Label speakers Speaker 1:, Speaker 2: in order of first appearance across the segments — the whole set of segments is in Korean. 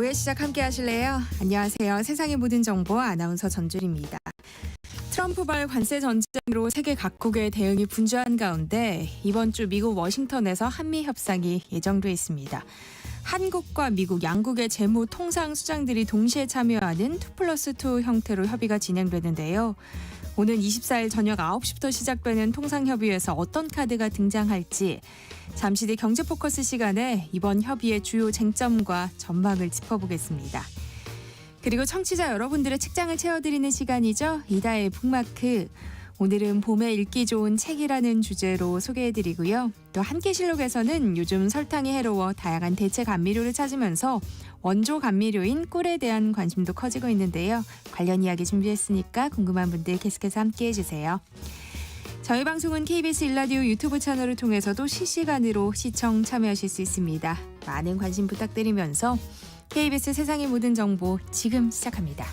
Speaker 1: 오후의 시작 함께 하실래요? 안녕하세요. 세상의 모든 정보 아나운서 전주리입니다. 트럼프발 관세 전쟁으로 세계 각국의 대응이 분주한 가운데 이번 주 미국 워싱턴에서 한미 협상이 예정돼 있습니다. 한국과 미국 양국의 재무 통상 수장들이 동시에 참여하는 2+2 형태로 협의가 진행되는데요. 오는 24일 저녁 9시부터 시작되는 통상협의회에서 어떤 카드가 등장할지 잠시 뒤 경제포커스 시간에 이번 협의의 주요 쟁점과 전망을 짚어보겠습니다. 그리고 청취자 여러분들의 책장을 채워드리는 시간이죠. 이다의 북마크. 오늘은 봄에 읽기 좋은 책이라는 주제로 소개해드리고요. 또 한끼실록에서는 요즘 설탕이 해로워 다양한 대체 감미료를 찾으면서 원조 감미료인 꿀에 대한 관심도 커지고 있는데요. 관련 이야기 준비했으니까 궁금한 분들 계속해서 함께해 주세요. 저희 방송은 KBS 1라디오 유튜브 채널을 통해서도 실시간으로 시청 참여하실 수 있습니다. 많은 관심 부탁드리면서 KBS 세상의 모든 정보 지금 시작합니다.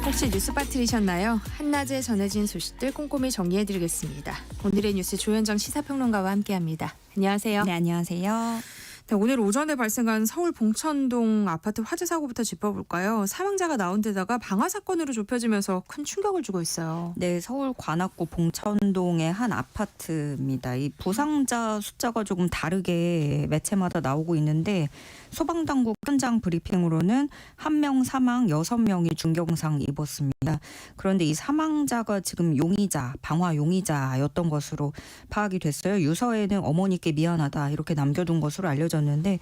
Speaker 1: 혹시 뉴스 빠뜨리셨나요? 한낮에 전해진 소식들 꼼꼼히 정리해드리겠습니다. 오늘의 뉴스 조현정 시사평론가와 함께합니다. 안녕하세요.
Speaker 2: 네, 안녕하세요.
Speaker 1: 네, 오늘 오전에 발생한 서울 봉천동 아파트 화재 사고부터 짚어볼까요? 사망자가 나온 데다가 방화 사건으로 좁혀지면서 큰 충격을 주고 있어요.
Speaker 2: 네, 서울 관악구 봉천동의 한 아파트입니다. 이 부상자 숫자가 조금 다르게 매체마다 나오고 있는데 소방당국 현장 브리핑으로는 1명 사망, 6명이 중경상 입었습니다. 그런데 이 사망자가 지금 용의자, 방화 용의자였던 것으로 파악이 됐어요. 유서에는 어머니께 미안하다 이렇게 남겨둔 것으로 알려졌는데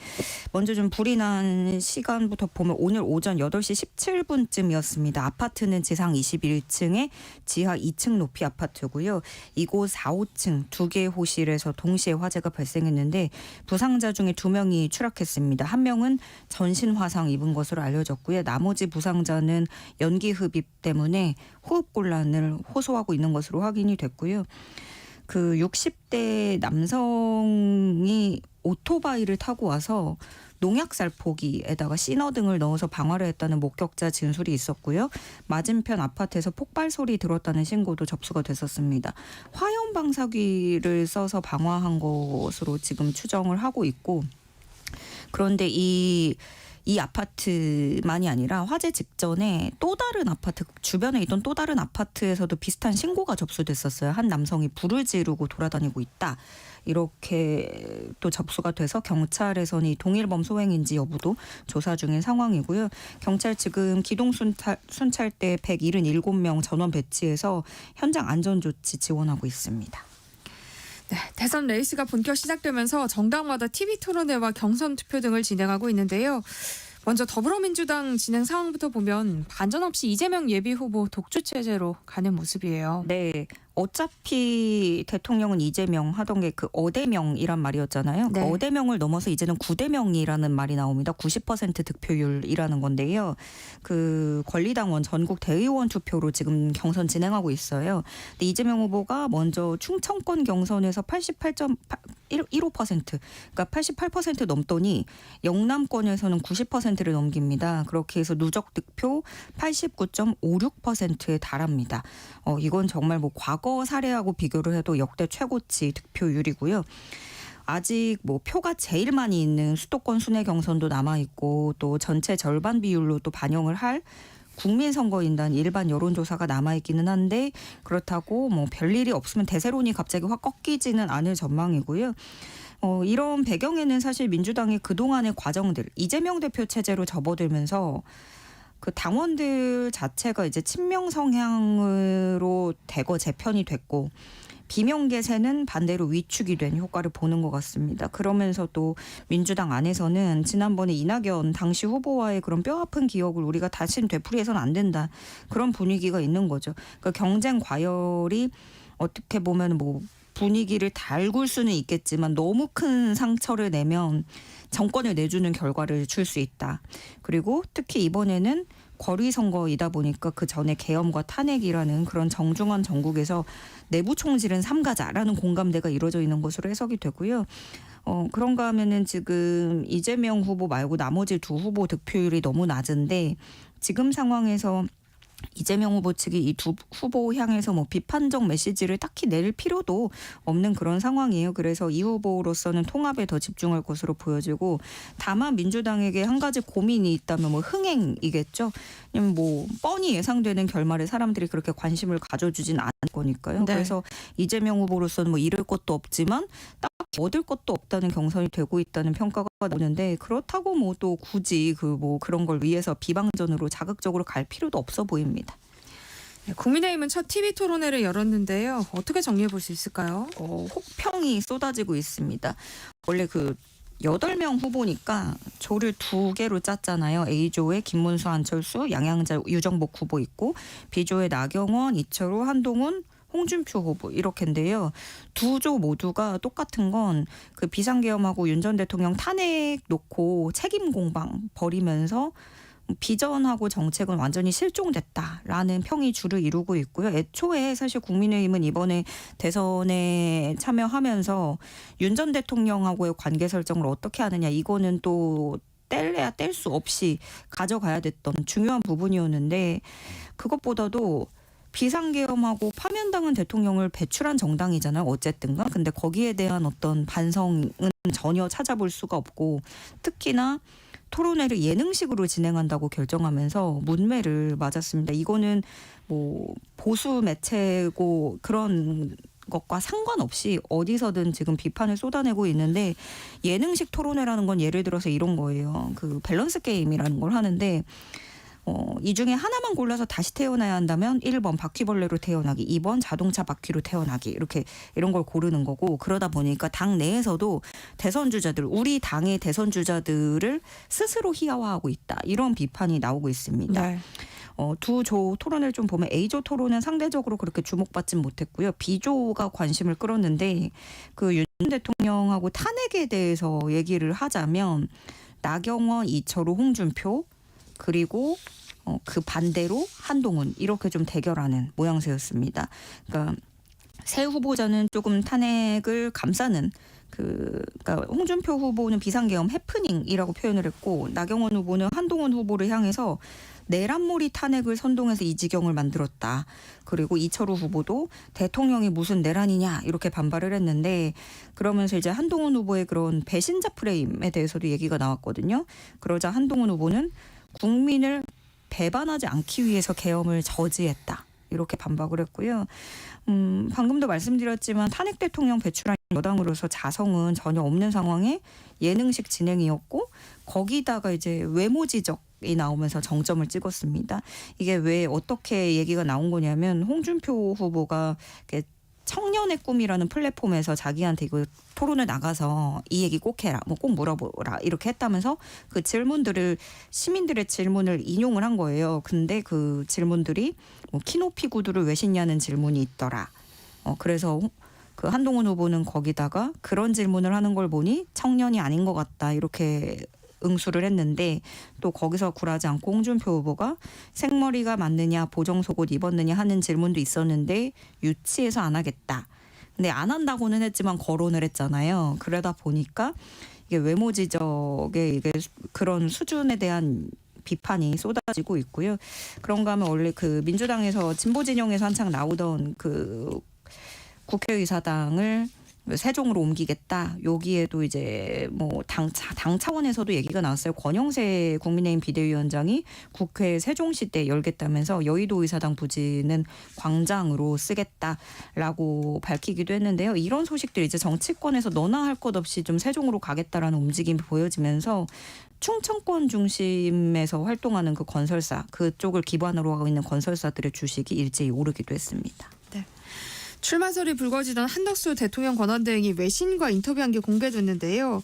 Speaker 2: 먼저 좀 불이 난 시간부터 보면 오늘 오전 8시 17분쯤이었습니다. 아파트는 지상 21층에 지하 2층 높이 아파트고요. 이곳 4, 5층 두 개의 호실에서 동시에 화재가 발생했는데 부상자 중에 2명이 추락했습니다. 한 명은 전신 화상 입은 것으로 알려졌고요. 나머지 부상자는 연기 흡입 때문에 호흡 곤란을 호소하고 있는 것으로 확인이 됐고요. 그 60대 남성이 오토바이를 타고 와서 농약 살포기에다가 시너등을 넣어서 방화를 했다는 목격자 진술이 있었고요. 맞은편 아파트에서 폭발 소리 들었다는 신고도 접수가 됐었습니다. 화염 방사기를 써서 방화한 것으로 지금 추정을 하고 있고 그런데 이 아파트만이 아니라 화재 직전에 또 다른 아파트 주변에 있던 또 다른 아파트에서도 비슷한 신고가 접수됐었어요. 한 남성이 불을 지르고 돌아다니고 있다. 이렇게 또 접수가 돼서 경찰에서는 동일범 소행인지 여부도 조사 중인 상황이고요. 경찰 지금 기동 순찰대 177명 전원 배치해서 현장 안전조치 지원하고 있습니다.
Speaker 1: 네, 대선 레이스가 본격 시작되면서 정당마다 TV 토론회와 경선 투표 등을 진행하고 있는데요. 먼저 더불어민주당 진행 상황부터 보면 반전 없이 이재명 예비후보 독주 체제로 가는 모습이에요.
Speaker 2: 네. 어차피 대통령은 이재명 하던 게 그 어대명이란 말이었잖아요.
Speaker 1: 네.
Speaker 2: 그 어대명을 넘어서 이제는 구대명이라는 말이 나옵니다. 90% 득표율이라는 건데요. 그 권리당원 전국 대의원 투표로 지금 경선 진행하고 있어요. 근데 이재명 후보가 먼저 충청권 경선에서 88.15%, 그러니까 88% 넘더니 영남권에서는 90%를 넘깁니다. 그렇게 해서 누적 득표 89.56%에 달합니다. 이건 정말 뭐 과거 사례하고 비교를 해도 역대 최고치 득표율이고요. 아직 뭐 표가 제일 많이 있는 수도권 순회 경선도 남아있고 또 전체 절반 비율로 또 반영을 할 국민선거인단 일반 여론조사가 남아있기는 한데 그렇다고 뭐 별일이 없으면 대세론이 갑자기 확 꺾이지는 않을 전망이고요. 이런 배경에는 사실 민주당의 그동안의 과정들, 이재명 대표 체제로 접어들면서 그 당원들 자체가 이제 친명 성향으로 대거 재편이 됐고 비명계세는 반대로 위축이 된 효과를 보는 것 같습니다. 그러면서 또 민주당 안에서는 지난번에 이낙연 당시 후보와의 그런 뼈아픈 기억을 우리가 다시는 되풀이해서는 안 된다. 그런 분위기가 있는 거죠. 그러니까 경쟁 과열이 어떻게 보면 뭐 분위기를 달굴 수는 있겠지만 너무 큰 상처를 내면 정권을 내주는 결과를 줄 수 있다. 그리고 특히 이번에는 거리 선거이다 보니까 그 전에 계엄과 탄핵이라는 그런 정중한 정국에서 내부 총질은 삼가자라는 공감대가 이루어져 있는 것으로 해석이 되고요. 그런가 하면은 지금 이재명 후보 말고 나머지 두 후보 득표율이 너무 낮은데 지금 상황에서 이재명 후보 측이 이 두 후보 향해서 뭐 비판적 메시지를 딱히 낼 필요도 없는 그런 상황이에요. 그래서 이 후보로서는 통합에 더 집중할 것으로 보여지고, 다만 민주당에게 한 가지 고민이 있다면 뭐 흥행이겠죠. 왜냐면 뭐 뻔히 예상되는 결말에 사람들이 그렇게 관심을 가져주진 않을 거니까요.
Speaker 1: 네.
Speaker 2: 그래서 이재명 후보로서는 뭐 잃을 것도 없지만 딱 얻을 것도 없다는 경선이 되고 있다는 평가가 나오는데, 그렇다고 뭐 또 굳이 그 뭐 그런 걸 위해서 비방전으로 자극적으로 갈 필요도 없어 보입니다.
Speaker 1: 네, 국민의힘은 첫 TV 토론회를 열었는데요. 어떻게 정리해 볼 수 있을까요?
Speaker 2: 혹평이 쏟아지고 있습니다. 원래 그 8명 후보니까 조를 2개로 짰잖아요. A조에 김문수, 안철수, 양양자, 유정복 후보 있고, B조에 나경원, 이철호, 한동훈, 홍준표 후보 이렇게인데요. 두 조 모두가 똑같은 건 그 비상계엄하고 윤 전 대통령 탄핵 놓고 책임 공방 벌이면서 비전하고 정책은 완전히 실종됐다라는 평이 주를 이루고 있고요. 애초에 사실 국민의힘은 이번에 대선에 참여하면서 윤 전 대통령하고의 관계 설정을 어떻게 하느냐, 이거는 또 뗄래야 뗄 수 없이 가져가야 됐던 중요한 부분이었는데, 그것보다도 비상계엄하고 파면당한 대통령을 배출한 정당이잖아요. 어쨌든가. 근데 거기에 대한 어떤 반성은 전혀 찾아볼 수가 없고, 특히나 토론회를 예능식으로 진행한다고 결정하면서 문매를 맞았습니다. 이거는 뭐 보수 매체고 그런 것과 상관없이 어디서든 지금 비판을 쏟아내고 있는데, 예능식 토론회라는 건 예를 들어서 이런 거예요. 그 밸런스 게임이라는 걸 하는데, 이 중에 하나만 골라서 다시 태어나야 한다면 1번 바퀴벌레로 태어나기, 2번 자동차 바퀴로 태어나기, 이렇게 이런 걸 고르는 거고, 그러다 보니까 당 내에서도 대선 주자들, 우리 당의 대선 주자들을 스스로 희화화하고 있다, 이런 비판이 나오고 있습니다.
Speaker 1: 네.
Speaker 2: 두 조 토론을 좀 보면 A조 토론은 상대적으로 그렇게 주목받진 못했고요. B조가 관심을 끌었는데, 그 윤 대통령하고 탄핵에 대해서 얘기를 하자면 나경원, 이철호, 홍준표, 그리고 그 반대로 한동훈, 이렇게 좀 대결하는 모양새였습니다. 그러니까 새 후보자는 조금 탄핵을 감싸는 그러니까 홍준표 후보는 비상계엄 해프닝이라고 표현을 했고, 나경원 후보는 한동훈 후보를 향해서 내란몰이 탄핵을 선동해서 이 지경을 만들었다. 그리고 이철우 후보도 대통령이 무슨 내란이냐, 이렇게 반발을 했는데, 그러면서 이제 한동훈 후보의 그런 배신자 프레임에 대해서도 얘기가 나왔거든요. 그러자 한동훈 후보는 국민을 배반하지 않기 위해서 계엄을 저지했다, 이렇게 반박을 했고요. 방금도 말씀드렸지만 탄핵 대통령 배출한 여당으로서 자성은 전혀 없는 상황에 예능식 진행이었고, 거기다가 이제 외모 지적이 나오면서 정점을 찍었습니다. 이게 왜 어떻게 얘기가 나온 거냐면, 홍준표 후보가 청년의 꿈이라는 플랫폼에서 자기한테 이거 토론을 나가서 이 얘기 꼭 해라, 뭐 꼭 물어보라, 이렇게 했다면서 그 질문들을, 시민들의 질문을 인용을 한 거예요. 근데 그 질문들이 뭐 키높이 구두를 왜 신냐는 질문이 있더라. 그래서 그 한동훈 후보는 거기다가 그런 질문을 하는 걸 보니 청년이 아닌 것 같다, 이렇게 응수를 했는데, 또 거기서 굴하지 않고 홍준표 후보가 생머리가 맞느냐, 보정속옷 입었느냐 하는 질문도 있었는데 유치해서 안 하겠다. 근데 안 한다고는 했지만 거론을 했잖아요. 그러다 보니까 이게 외모 지적의 이게 그런 수준에 대한 비판이 쏟아지고 있고요. 그런가 하면 원래 그 민주당에서 진보 진영에서 한창 나오던 그 국회의사당을 세종으로 옮기겠다, 여기에도 이제 뭐 당 차원에서도 얘기가 나왔어요. 권영세 국민의힘 비대위원장이 국회 세종시 때 열겠다면서 여의도 의사당 부지는 광장으로 쓰겠다라고 밝히기도 했는데요. 이런 소식들이 이제 정치권에서 너나 할 것 없이 좀 세종으로 가겠다라는 움직임이 보여지면서 충청권 중심에서 활동하는 그 건설사, 그쪽을 기반으로 하고 있는 건설사들의 주식이 일제히 오르기도 했습니다.
Speaker 1: 출마설이 불거지던 한덕수 대통령 권한대행이 외신과 인터뷰한 게 공개됐는데요.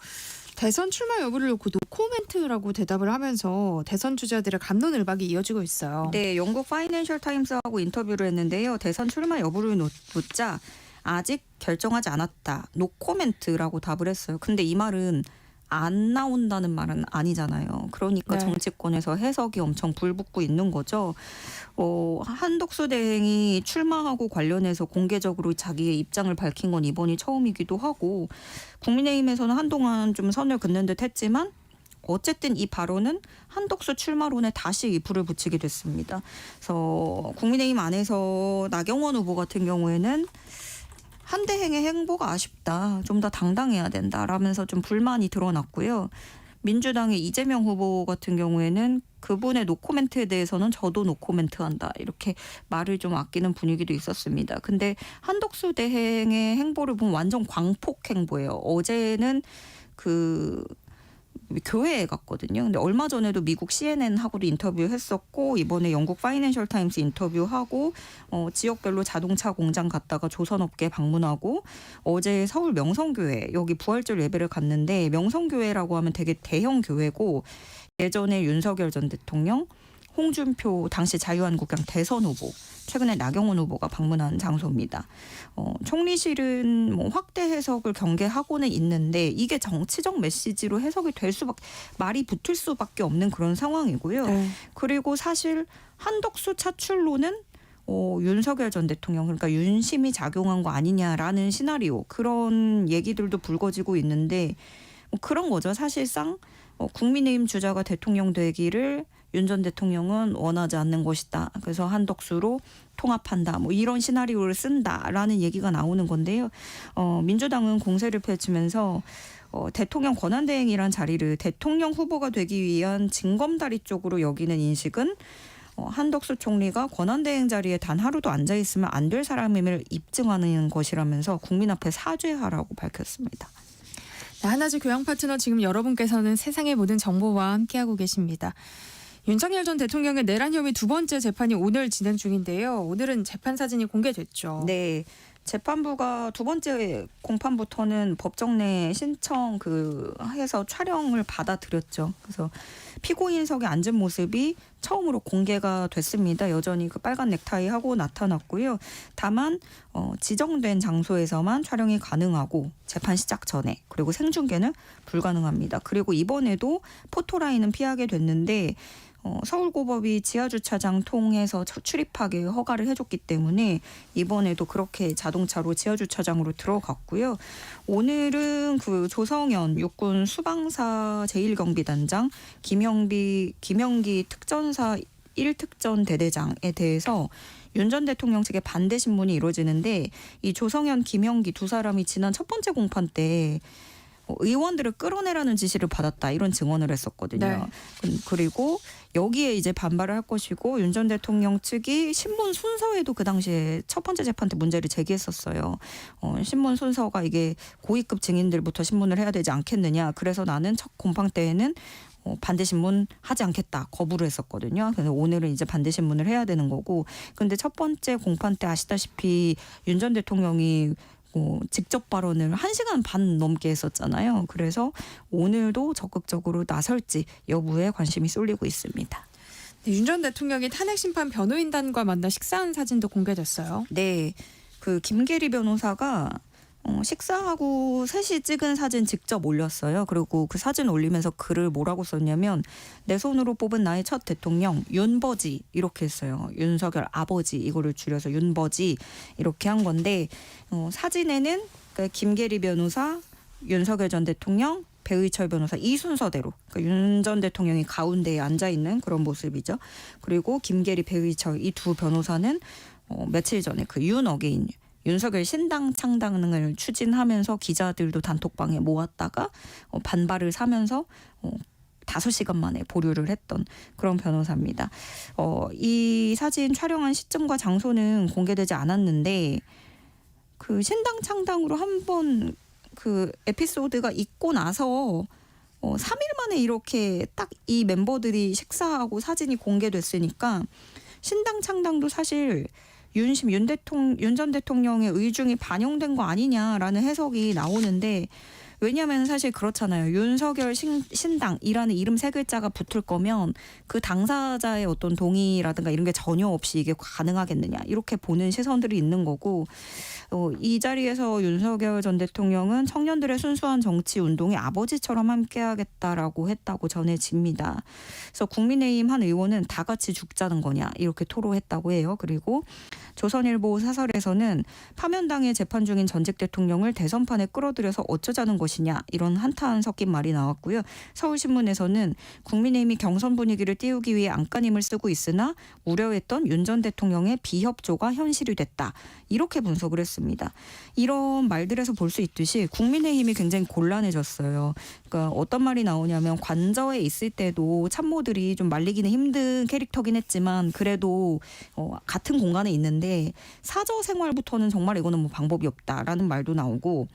Speaker 1: 대선 출마 여부를 놓고 노코멘트라고 대답을 하면서 대선 주자들의 갑론을박이 이어지고 있어요.
Speaker 2: 네, 영국 파이낸셜 타임스하고 인터뷰를 했는데요. 대선 출마 여부를 묻자 아직 결정하지 않았다, 노코멘트라고 답을 했어요. 근데 이 말은 안 나온다는 말은 아니잖아요. 그러니까
Speaker 1: 네.
Speaker 2: 정치권에서 해석이 엄청 불붙고 있는 거죠. 한덕수 대행이 출마하고 관련해서 공개적으로 자기의 입장을 밝힌 건 이번이 처음이기도 하고, 국민의힘에서는 한동안 좀 선을 긋는 듯 했지만 어쨌든 이 발언은 한덕수 출마론에 다시 불을 붙이게 됐습니다. 그래서 국민의힘 안에서 나경원 후보 같은 경우에는 한대행의 행보가 아쉽다. 좀 더 당당해야 된다라면서 좀 불만이 드러났고요. 민주당의 이재명 후보 같은 경우에는 그분의 노코멘트에 대해서는 저도 노코멘트한다. 이렇게 말을 좀 아끼는 분위기도 있었습니다. 근데 한덕수 대행의 행보를 보면 완전 광폭 행보예요. 어제는 교회에 갔거든요. 근데 얼마 전에도 미국 CNN하고도 인터뷰했었고 이번에 영국 파이낸셜 타임스 인터뷰하고 지역별로 자동차 공장 갔다가 조선업계 방문하고 어제 서울 명성교회 여기 부활절 예배를 갔는데 명성교회라고 하면 되게 대형 교회고 예전에 윤석열 전 대통령, 홍준표 당시 자유한국당 대선 후보, 최근에 나경원 후보가 방문한 장소입니다. 총리실은 뭐 확대 해석을 경계하고는 있는데 이게 정치적 메시지로 해석이 될 말이 붙을 수밖에 없는 그런 상황이고요.
Speaker 1: 네.
Speaker 2: 그리고 사실 한덕수 차출로는 윤석열 전 대통령 그러니까 윤심이 작용한 거 아니냐라는 시나리오 그런 얘기들도 불거지고 있는데 그런 거죠. 사실상 국민의힘 주자가 대통령 되기를 윤 전 대통령은 원하지 않는 것이다. 그래서 한덕수로 통합한다. 뭐 이런 시나리오를 쓴다라는 얘기가 나오는 건데요. 민주당은 공세를 펼치면서 대통령 권한대행이란 자리를 대통령 후보가 되기 위한 징검다리 쪽으로 여기는 인식은 한덕수 총리가 권한대행 자리에 단 하루도 앉아 있으면 안 될 사람임을 입증하는 것이라면서 국민 앞에 사죄하라고 밝혔습니다.
Speaker 1: 네, 하나주 교양 파트너 지금 여러분께서는 세상의 모든 정보와 함께하고 계십니다. 윤석열 전 대통령의 내란 혐의 두 번째 재판이 오늘 진행 중인데요. 오늘은 재판 사진이 공개됐죠.
Speaker 2: 네. 재판부가 두 번째 공판부터는 법정 내 신청 해서 촬영을 받아들였죠. 그래서 피고인석에 앉은 모습이 처음으로 공개가 됐습니다. 여전히 그 빨간 넥타이 하고 나타났고요. 다만 지정된 장소에서만 촬영이 가능하고 재판 시작 전에 그리고 생중계는 불가능합니다. 그리고 이번에도 포토라인은 피하게 됐는데 서울고법이 지하주차장 통해서 출입하게 허가를 해줬기 때문에 이번에도 그렇게 자동차로 지하주차장으로 들어갔고요. 오늘은 그 조성현 육군 수방사 제1경비단장 김영기 특전사 1특전 대대장에 대해서 윤 전 대통령 측의 반대 신문이 이루어지는데 이 조성현, 김영기 두 사람이 지난 첫 번째 공판 때 의원들을 끌어내라는 지시를 받았다 이런 증언을 했었거든요.
Speaker 1: 네.
Speaker 2: 그리고 여기에 이제 반발을 할 것이고 윤 전 대통령 측이 신문 순서에도 그 당시에 첫 번째 재판 때 문제를 제기했었어요. 신문 순서가 이게 고위급 증인들부터 신문을 해야 되지 않겠느냐. 그래서 나는 첫 공판 때에는 반대 신문 하지 않겠다 거부를 했었거든요. 그래서 오늘은 이제 반대 신문을 해야 되는 거고. 근데 첫 번째 공판 때 아시다시피 윤 전 대통령이 직접 발언을 1시간 반 넘게 했었잖아요. 그래서 오늘도 적극적으로 나설지 여부에 관심이 쏠리고 있습니다.
Speaker 1: 네, 윤 전 대통령이 탄핵심판 변호인단과 만나 식사한 사진도 공개됐어요.
Speaker 2: 네, 그 김계리 변호사가 식사하고 셋이 찍은 사진 직접 올렸어요. 그리고 그 사진 올리면서 글을 뭐라고 썼냐면 내 손으로 뽑은 나의 첫 대통령 윤버지 이렇게 했어요. 윤석열 아버지 이거를 줄여서 윤버지 이렇게 한 건데 사진에는 김계리 변호사, 윤석열 전 대통령, 배의철 변호사 이 순서대로 윤 전 대통령이 가운데에 앉아있는 그런 모습이죠. 그리고 김계리, 배의철 이 두 변호사는 며칠 전에 그 윤어게인 윤석열 신당 창당을 추진하면서 기자들도 단톡방에 모았다가 반발을 사면서 5시간 만에 보류를 했던 그런 변호사입니다. 이 사진 촬영한 시점과 장소는 공개되지 않았는데 그 신당 창당으로 한번 그 에피소드가 있고 나서 3일 만에 이렇게 딱 이 멤버들이 식사하고 사진이 공개됐으니까 신당 창당도 사실 윤 전 대통령의 의중이 반영된 거 아니냐라는 해석이 나오는데 왜냐하면 사실 그렇잖아요. 윤석열 신당이라는 이름 세 글자가 붙을 거면 그 당사자의 어떤 동의라든가 이런 게 전혀 없이 이게 가능하겠느냐 이렇게 보는 시선들이 있는 거고 이 자리에서 윤석열 전 대통령은 청년들의 순수한 정치 운동의 아버지처럼 함께하겠다라고 했다고 전해집니다. 그래서 국민의힘 한 의원은 다 같이 죽자는 거냐 이렇게 토로했다고 해요. 그리고 조선일보 사설에서는 파면당에 재판 중인 전직 대통령을 대선판에 끌어들여서 어쩌자는 것이냐 이런 한탄 섞인 말이 나왔고요. 서울신문에서는 국민의힘이 경선 분위기를 띄우기 위해 안간힘을 쓰고 있으나 우려했던 윤 전 대통령의 비협조가 현실이 됐다. 이렇게 분석을 했습니다. 이런 말들에서 볼 수 있듯이 국민의힘이 굉장히 곤란해졌어요. 그러니까 어떤 말이 나오냐면 관저에 있을 때도 참모들이 좀 말리기는 힘든 캐릭터긴 했지만 그래도 같은 공간에 있는데 사저 생활부터는 정말 이거는 뭐 방법이 없다라는 말도 나오고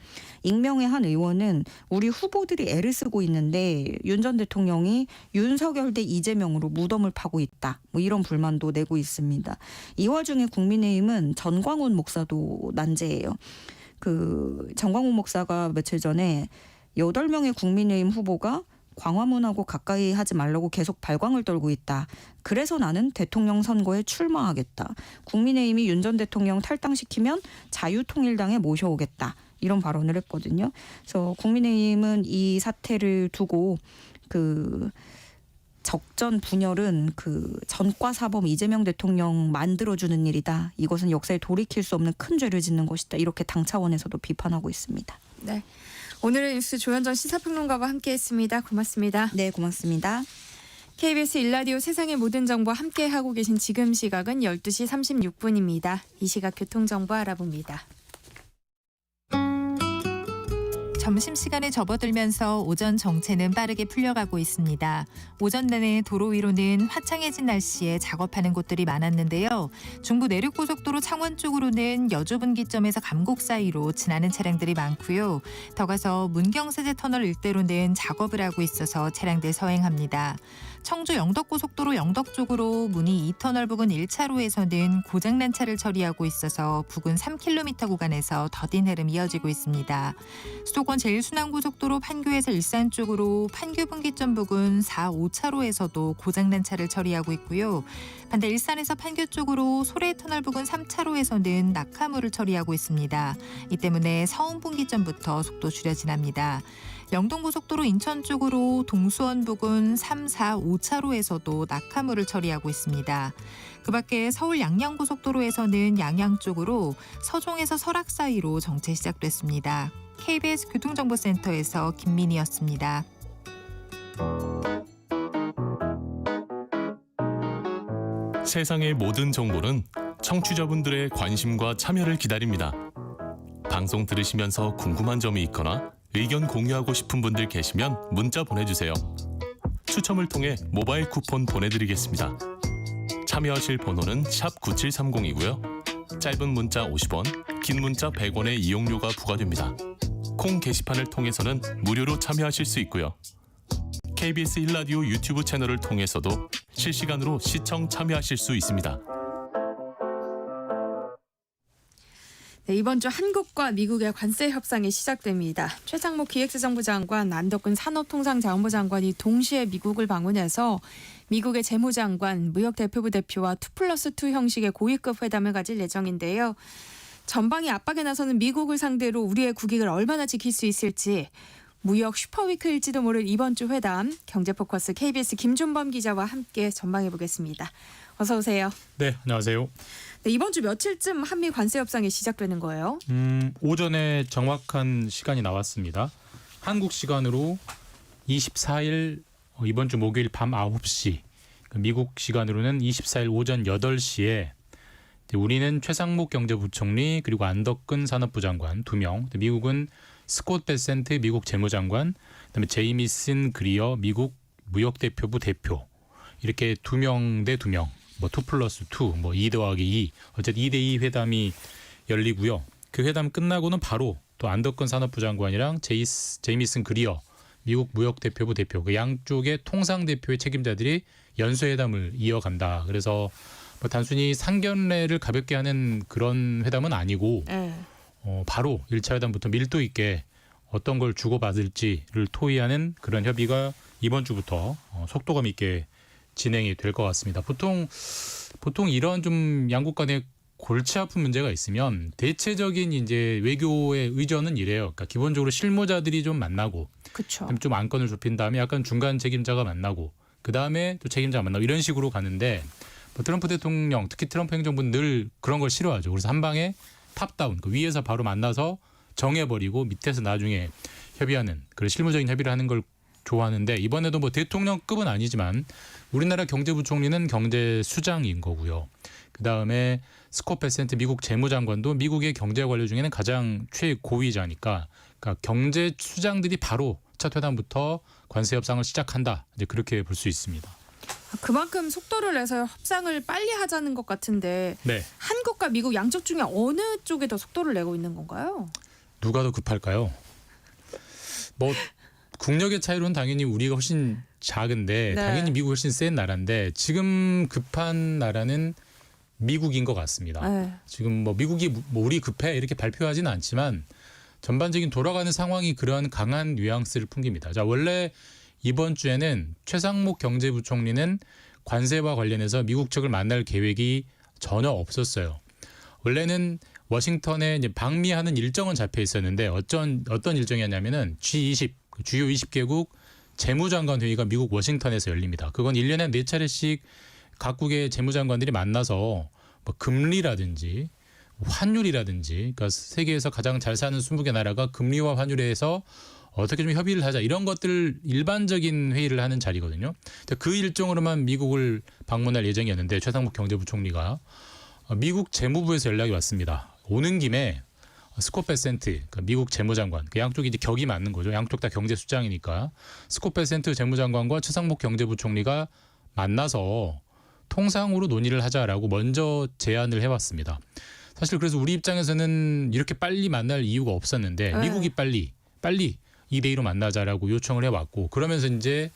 Speaker 2: 익명의 한 의원은 우리 후보들이 애를 쓰고 있는데 윤 전 대통령이 윤석열 대 이재명으로 무덤을 파고 있다. 뭐 이런 불만도 내고 있습니다. 이 와중에 국민의힘은 전광훈 목사도 난제예요. 전광훈 목사가 며칠 전에 8명의 국민의힘 후보가 광화문하고 가까이 하지 말라고 계속 발광을 떨고 있다. 그래서 나는 대통령 선거에 출마하겠다. 국민의힘이 윤 전 대통령 탈당시키면 자유통일당에 모셔오겠다. 이런 발언을 했거든요. 그래서 국민의힘은 이 사태를 두고 적전 분열은 전과 사범 이재명 대통령 만들어주는 일이다. 이것은 역사에 돌이킬 수 없는 큰 죄를 짓는 것이다. 이렇게 당 차원에서도 비판하고 있습니다.
Speaker 1: 네. 오늘의 뉴스 조현정 시사평론가와 함께했습니다. 고맙습니다.
Speaker 2: 네, 고맙습니다.
Speaker 1: KBS 1라디오 세상의 모든 정보 함께하고 계신 지금 시각은 12시 36분입니다. 이 시각 교통정보 알아봅니다. 점심시간에 접어들면서 오전 정체는 빠르게 풀려가고 있습니다. 오전 내내 도로 위로는 화창해진 날씨에 작업하는 곳들이 많았는데요. 중부 내륙고속도로 창원 쪽으로는 여주분기점에서 감곡 사이로 지나는 차량들이 많고요. 더 가서 문경세제 터널 일대로는 작업을 하고 있어서 차량들 서행합니다. 청주 영덕고속도로 영덕 쪽으로 문의 2터널 부근 1차로에서는 고장난 차를 처리하고 있어서 부근 3km 구간에서 더딘 흐름 이어지고 있습니다. 수도권 제1순환고속도로 판교에서 일산 쪽으로 판교 분기점 부근 4, 5차로에서도 고장난 차를 처리하고 있고요. 반대 일산에서 판교 쪽으로 소래터널 부근 3차로에서는 낙하물을 처리하고 있습니다. 이 때문에 서운 분기점부터 속도 줄여 지납니다. 영동고속도로 인천 쪽으로 동수원 부근 3, 4, 5차로에서도 낙하물을 처리하고 있습니다. 그 밖에 서울 양양고속도로에서는 양양 쪽으로 서종에서 설악 사이로 정체 시작됐습니다. KBS 교통정보센터에서 김민희였습니다.
Speaker 3: 세상의 모든 정보는 청취자분들의 관심과 참여를 기다립니다. 방송 들으시면서 궁금한 점이 있거나 의견 공유하고 싶은 분들 계시면 문자 보내주세요. 추첨을 통해 모바일 쿠폰 보내드리겠습니다. 참여하실 번호는 샵 9730이고요. 짧은 문자 50원, 긴 문자 100원의 이용료가 부과됩니다. 콩 게시판을 통해서는 무료로 참여하실 수 있고요. KBS 1라디오 유튜브 채널을 통해서도 실시간으로 시청 참여하실 수 있습니다.
Speaker 1: 네, 이번 주 한국과 미국의 관세 협상이 시작됩니다. 최상목 기획재정부 장관, 안덕근 산업통상자원부 장관이 동시에 미국을 방문해서 미국의 재무장관, 무역대표부 대표와 2+2 형식의 고위급 회담을 가질 예정인데요. 전방위 압박에 나서는 미국을 상대로 우리의 국익을 얼마나 지킬 수 있을지, 무역 슈퍼위크일지도 모를 이번 주 회담, 경제포커스 KBS 김준범 기자와 함께 전망해 보겠습니다. 어서 오세요.
Speaker 4: 네, 안녕하세요.
Speaker 1: 네, 이번 주 며칠쯤 한미 관세 협상이 시작되는 거예요?
Speaker 4: 오전에 정확한 시간이 나왔습니다. 한국 시간으로 24일 이번 주 목요일 밤 9시, 미국 시간으로는 24일 오전 8시에 우리는 최상목 경제부총리 그리고 안덕근 산업부 장관 2명, 미국은 스콧 베센트 미국 재무장관, 그다음에 제이미슨 그리어 미국 무역대표부 대표, 이렇게 2명 대 2명, 뭐 2+2, 뭐 2 더하기 2, 어쨌든 2대2 회담이 열리고요. 그 회담 끝나고는 바로 또 안덕근 산업부 장관이랑 제이미슨 그리어 미국 무역대표부 대표, 그 양쪽의 통상대표의 책임자들이 연쇄회담을 이어간다. 그래서 뭐 단순히 상견례를 가볍게 하는 그런 회담은 아니고 바로 1차 회담부터 밀도 있게 어떤 걸 주고받을지를 토의하는 그런 협의가 이번 주부터 속도감 있게 진행이 될 것 같습니다. 보통 이런 좀 양국 간의 골치 아픈 문제가 있으면 대체적인 이제 외교의 의전은 이래요. 그러니까 기본적으로 실무자들이 좀 만나고,
Speaker 1: 그렇죠.
Speaker 4: 좀 안건을 좁힌 다음에 약간 중간 책임자가 만나고, 그 다음에 또 책임자가 만나고 이런 식으로 가는데, 뭐 트럼프 대통령, 특히 트럼프 행정부는 늘 그런 걸 싫어하죠. 그래서 한 방에 탑다운, 그 위에서 바로 만나서 정해버리고 밑에서 나중에 협의하는 그런 실무적인 협의를 하는 걸 좋아하는데 이번에도 뭐 대통령급은 아니지만 우리나라 경제부총리는 경제수장인 거고요. 그다음에 스콧 베센트 미국 재무장관도 미국의 경제 관료 중에는 가장 최고위자니까 그러니까 경제수장들이 바로 첫 회담부터 관세 협상을 시작한다. 이제 그렇게 볼 수 있습니다.
Speaker 1: 그만큼 속도를 내서 협상을 빨리 하자는 것 같은데
Speaker 4: 네.
Speaker 1: 한국과 미국 양쪽 중에 어느 쪽에 더 속도를 내고 있는 건가요?
Speaker 4: 누가 더 급할까요? 뭐 국력의 차이로는 당연히 우리가 훨씬 작은데
Speaker 1: 네.
Speaker 4: 당연히 미국이 훨씬 센 나라인데 지금 급한 나라는 미국인 것 같습니다.
Speaker 1: 네.
Speaker 4: 지금 뭐 미국이 뭐 우리 급해 이렇게 발표하지는 않지만 전반적인 돌아가는 상황이 그러한 강한 뉘앙스를 풍깁니다. 자, 원래 이번 주에는 최상목 경제부총리는 관세와 관련해서 미국 측을 만날 계획이 전혀 없었어요. 원래는 워싱턴에 이제 방미하는 일정은 잡혀 있었는데 어떤 일정이었냐면은 G20 주요 20개국 재무장관 회의가 미국 워싱턴에서 열립니다. 그건 1년에 4차례씩 각국의 재무장관들이 만나서 뭐 금리라든지 환율이라든지 그러니까 세계에서 가장 잘 사는 20개 나라가 금리와 환율에서 어떻게 좀 협의를 하자 이런 것들을 일반적인 회의를 하는 자리거든요. 그 일정으로만 미국을 방문할 예정이었는데 최상목 경제부총리가 미국 재무부에서 연락이 왔습니다. 오는 김에 스콧 베센트 그러니까 미국 재무장관 그 양쪽이 이제 격이 맞는 거죠. 양쪽 다 경제수장이니까 스콧 베센트 재무장관과 최상목 경제부총리가 만나서 통상으로 논의를 하자라고 먼저 제안을 해왔습니다. 사실 그래서 우리 입장에서는 이렇게 빨리 만날 이유가 없었는데 미국이 빨리 2대2로 만나자라고 요청을 해왔고 그러면서 이제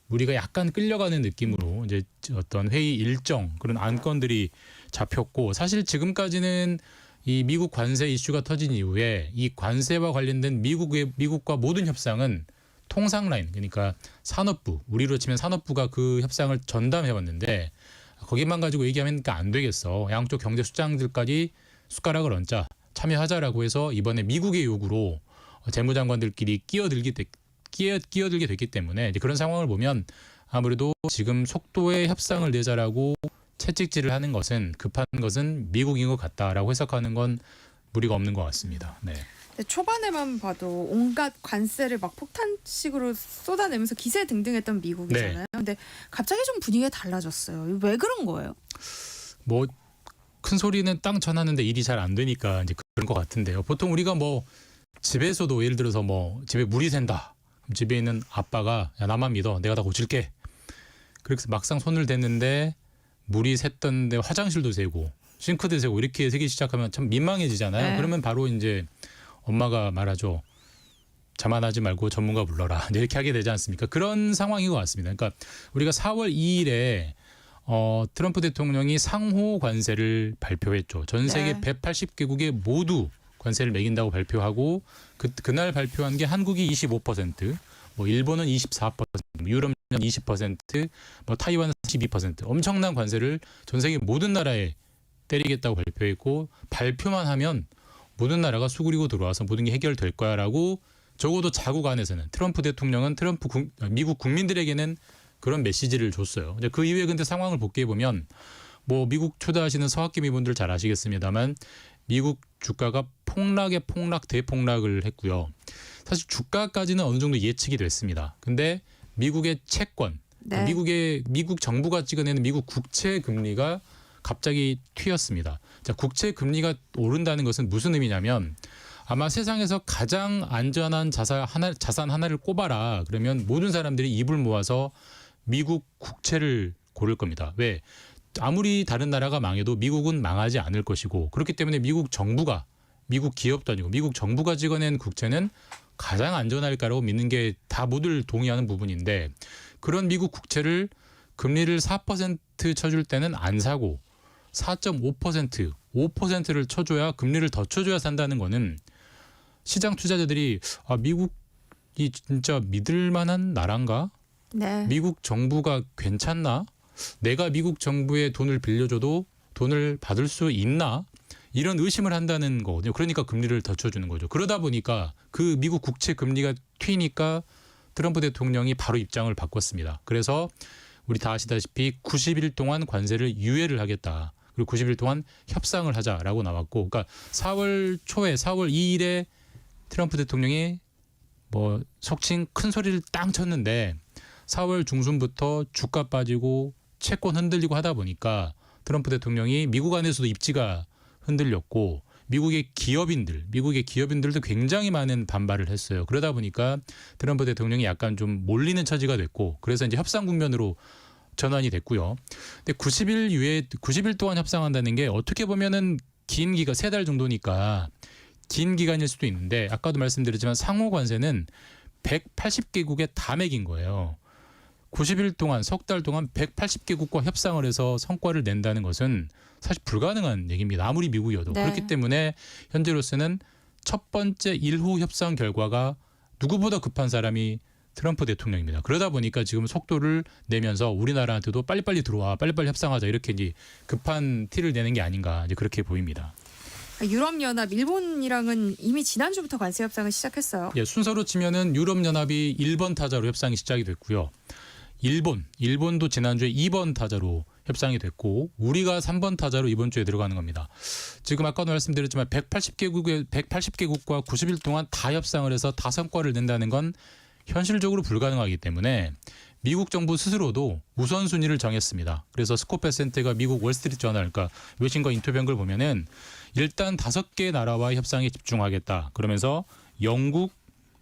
Speaker 4: 우리가 약간 끌려가는 느낌으로 이제 어떤 회의 일정 그런 안건들이 잡혔고 사실 지금까지는 이 미국 관세 이슈가 터진 이후에 이 관세와 관련된 미국과 모든 협상은 통상 라인 그러니까 산업부 우리로 치면 산업부가 그 협상을 전담해 왔는데 거기만 가지고 얘기하면 안 되겠어. 양쪽 경제 수장들까지 숟가락을 얹자 참여하자라고 해서 이번에 미국의 요구로 재무장관들끼리 끼어들게 됐기 때문에 이제 그런 상황을 보면 아무래도 지금 속도의 협상을 내자라고 채찍질을 하는 것은 급한 것은 미국인 것 같다라고 해석하는 건 무리가 없는 것 같습니다. 네.
Speaker 1: 근데 초반에만 봐도 온갖 관세를 막 폭탄식으로 쏟아내면서 기세 등등했던 미국이잖아요.
Speaker 4: 네.
Speaker 1: 근데 갑자기 좀 분위기가 달라졌어요. 왜 그런 거예요?
Speaker 4: 뭐 큰 소리는 땅 쳐놨는데 일이 잘 안 되니까 이제 그런 것 같은데요. 보통 우리가 뭐 집에서도 예를 들어서 뭐 집에 물이 샌다. 그럼 집에 있는 아빠가 야 나만 믿어. 내가 다 고칠게. 그래서 막상 손을 댔는데 물이 샜던데 화장실도 새고 싱크대 새고 이렇게 새기 시작하면 참 민망해지잖아요.
Speaker 1: 네.
Speaker 4: 그러면 바로 이제 엄마가 말하죠. 자만하지 말고 전문가 불러라. 이렇게 하게 되지 않습니까? 그런 상황인 것 같습니다. 그러니까 우리가 4월 2일에 트럼프 대통령이 상호 관세를 발표했죠. 전 세계
Speaker 1: 네.
Speaker 4: 180개국에 모두 관세를 매긴다고 발표하고 그날 발표한 게 한국이 25%, 뭐 일본은 24%, 유럽은 20%, 뭐 타이완은 12% 엄청난 관세를 전 세계 모든 나라에 때리겠다고 발표했고 발표만 하면 모든 나라가 수그리고 들어와서 모든 게 해결될 거야라고 적어도 자국 안에서는 트럼프 대통령은 미국 국민들에게는 그런 메시지를 줬어요. 이제 그 이후에 근데 상황을 복귀해 보면 뭐 미국 초대하시는 서학기미 분들 잘 아시겠습니다만 미국 주가가 대폭락을 했고요. 사실 주가까지는 어느 정도 예측이 됐습니다. 근데 미국의 채권,
Speaker 1: 네.
Speaker 4: 미국 정부가 찍어내는 미국 국채 금리가 갑자기 튀었습니다. 자, 국채 금리가 오른다는 것은 무슨 의미냐면 아마 세상에서 가장 안전한 자산 하나를 꼽아라. 그러면 모든 사람들이 입을 모아서 미국 국채를 고를 겁니다. 왜? 아무리 다른 나라가 망해도 미국은 망하지 않을 것이고 그렇기 때문에 미국 기업도 아니고 미국 정부가 찍어낸 국채는 가장 안전할까라고 믿는 게 다 모두를 동의하는 부분인데 그런 미국 국채를 금리를 4% 쳐줄 때는 안 사고 4.5%, 5%를 쳐줘야 금리를 더 쳐줘야 산다는 거는 시장 투자자들이 미국이 진짜 믿을 만한 나라인가?
Speaker 1: 네.
Speaker 4: 미국 정부가 괜찮나? 내가 미국 정부에 돈을 빌려줘도 돈을 받을 수 있나? 이런 의심을 한다는 거거든요. 그러니까 금리를 더 쳐주는 거죠. 그러다 보니까 그 미국 국채 금리가 튀니까 트럼프 대통령이 바로 입장을 바꿨습니다. 그래서 우리 다 아시다시피 90일 동안 관세를 유예를 하겠다. 그리고 90일 동안 협상을 하자라고 나왔고 그러니까 4월 2일에 트럼프 대통령이 뭐 속칭 큰 소리를 땅 쳤는데 4월 중순부터 주가 빠지고 채권 흔들리고 하다 보니까 트럼프 대통령이 미국 안에서도 입지가 흔들렸고 미국의 기업인들도 굉장히 많은 반발을 했어요. 그러다 보니까 트럼프 대통령이 약간 좀 몰리는 처지가 됐고 그래서 이제 협상 국면으로 전환이 됐고요. 근데 90일 동안 협상한다는 게 어떻게 보면은 긴 기간 3달 정도니까 긴 기간일 수도 있는데 아까도 말씀드렸지만 상호 관세는 180개국에 다 매긴 거예요. 90일 동안 석 달 동안 180개국과 협상을 해서 성과를 낸다는 것은 사실 불가능한 얘기입니다. 아무리 미국이어도.
Speaker 1: 네.
Speaker 4: 그렇기 때문에 현재로서는 첫 번째 1호 협상 결과가 누구보다 급한 사람이 트럼프 대통령입니다. 그러다 보니까 지금 속도를 내면서 우리나라한테도 빨리빨리 들어와, 빨리빨리 협상하자 이렇게 이제 급한 티를 내는 게 아닌가 이제 그렇게 보입니다.
Speaker 1: 유럽연합, 일본이랑은 이미 지난주부터 관세 협상을 시작했어요.
Speaker 4: 예, 순서로 치면은 유럽연합이 1번 타자로 협상이 시작이 됐고요. 일본도 지난주에 2번 타자로 협상이 됐고 우리가 3번 타자로 이번 주에 들어가는 겁니다. 지금 아까도 말씀드렸지만 180개국과 90일 동안 다 협상을 해서 다 성과를 낸다는 건 현실적으로 불가능하기 때문에 미국 정부 스스로도 우선순위를 정했습니다. 그래서 스콧 베센트가 미국 월스트리트 저널, 그러니까 외신과 인터뷰한 걸 보면은 일단 5개 나라와의 협상에 집중하겠다. 그러면서 영국,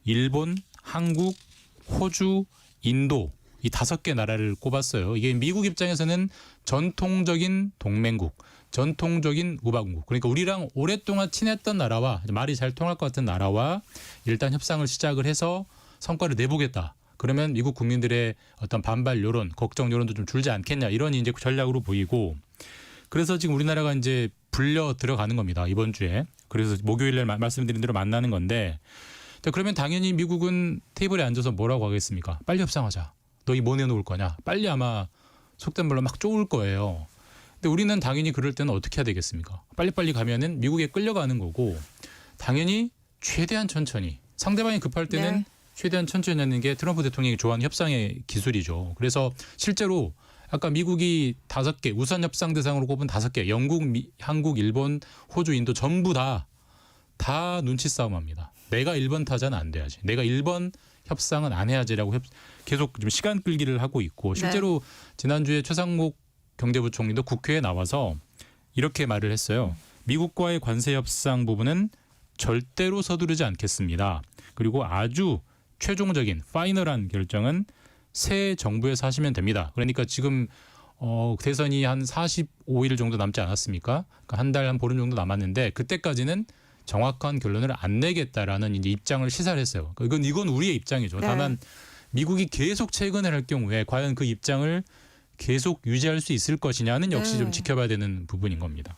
Speaker 4: 일본, 한국, 호주, 인도 이 5개 나라를 꼽았어요. 이게 미국 입장에서는 전통적인 동맹국, 전통적인 우방국. 그러니까 우리랑 오랫동안 친했던 나라와 말이 잘 통할 것 같은 나라와 일단 협상을 시작을 해서 성과를 내보겠다. 그러면 미국 국민들의 어떤 반발 여론, 걱정 여론도 좀 줄지 않겠냐 이런 이제 전략으로 보이고 그래서 지금 우리나라가 이제 불려 들어가는 겁니다. 이번 주에. 그래서 목요일날 말씀드린 대로 만나는 건데 자, 그러면 당연히 미국은 테이블에 앉아서 뭐라고 하겠습니까? 빨리 협상하자. 너희 뭐 내놓을 거냐? 빨리 아마 속된 말로 막 쪼을 거예요. 근데 우리는 당연히 그럴 때는 어떻게 해야 되겠습니까? 빨리빨리 가면은 미국에 끌려가는 거고 당연히 최대한 천천히 상대방이 급할 때는
Speaker 1: 네.
Speaker 4: 최대한 천천히 하는 게 트럼프 대통령이 좋아하는 협상의 기술이죠. 그래서 실제로 아까 미국이 5개 우선 협상 대상으로 꼽은 5개 영국, 한국, 일본, 호주, 인도 전부 다 눈치 싸움합니다. 내가 1번 타자는 안 돼야지. 내가 1번 협상은 안 해야지라고 계속 좀 시간 끌기를 하고 있고 실제로 지난주에 최상목 경제부총리도 국회에 나와서 이렇게 말을 했어요. 미국과의 관세 협상 부분은 절대로 서두르지 않겠습니다. 그리고 아주 최종적인 파이널한 결정은 새 정부에서 하시면 됩니다. 그러니까 지금 대선이 한 45일 정도 남지 않았습니까? 그러니까 한 달 한 보름 정도 남았는데 그때까지는 정확한 결론을 안 내겠다라는 이제 입장을 시사를 했어요. 이건 우리의 입장이죠.
Speaker 1: 네.
Speaker 4: 다만 미국이 계속 채근을 할 경우에 과연 그 입장을 계속 유지할 수 있을 것이냐는 역시
Speaker 1: 네.
Speaker 4: 좀 지켜봐야 되는 부분인 겁니다.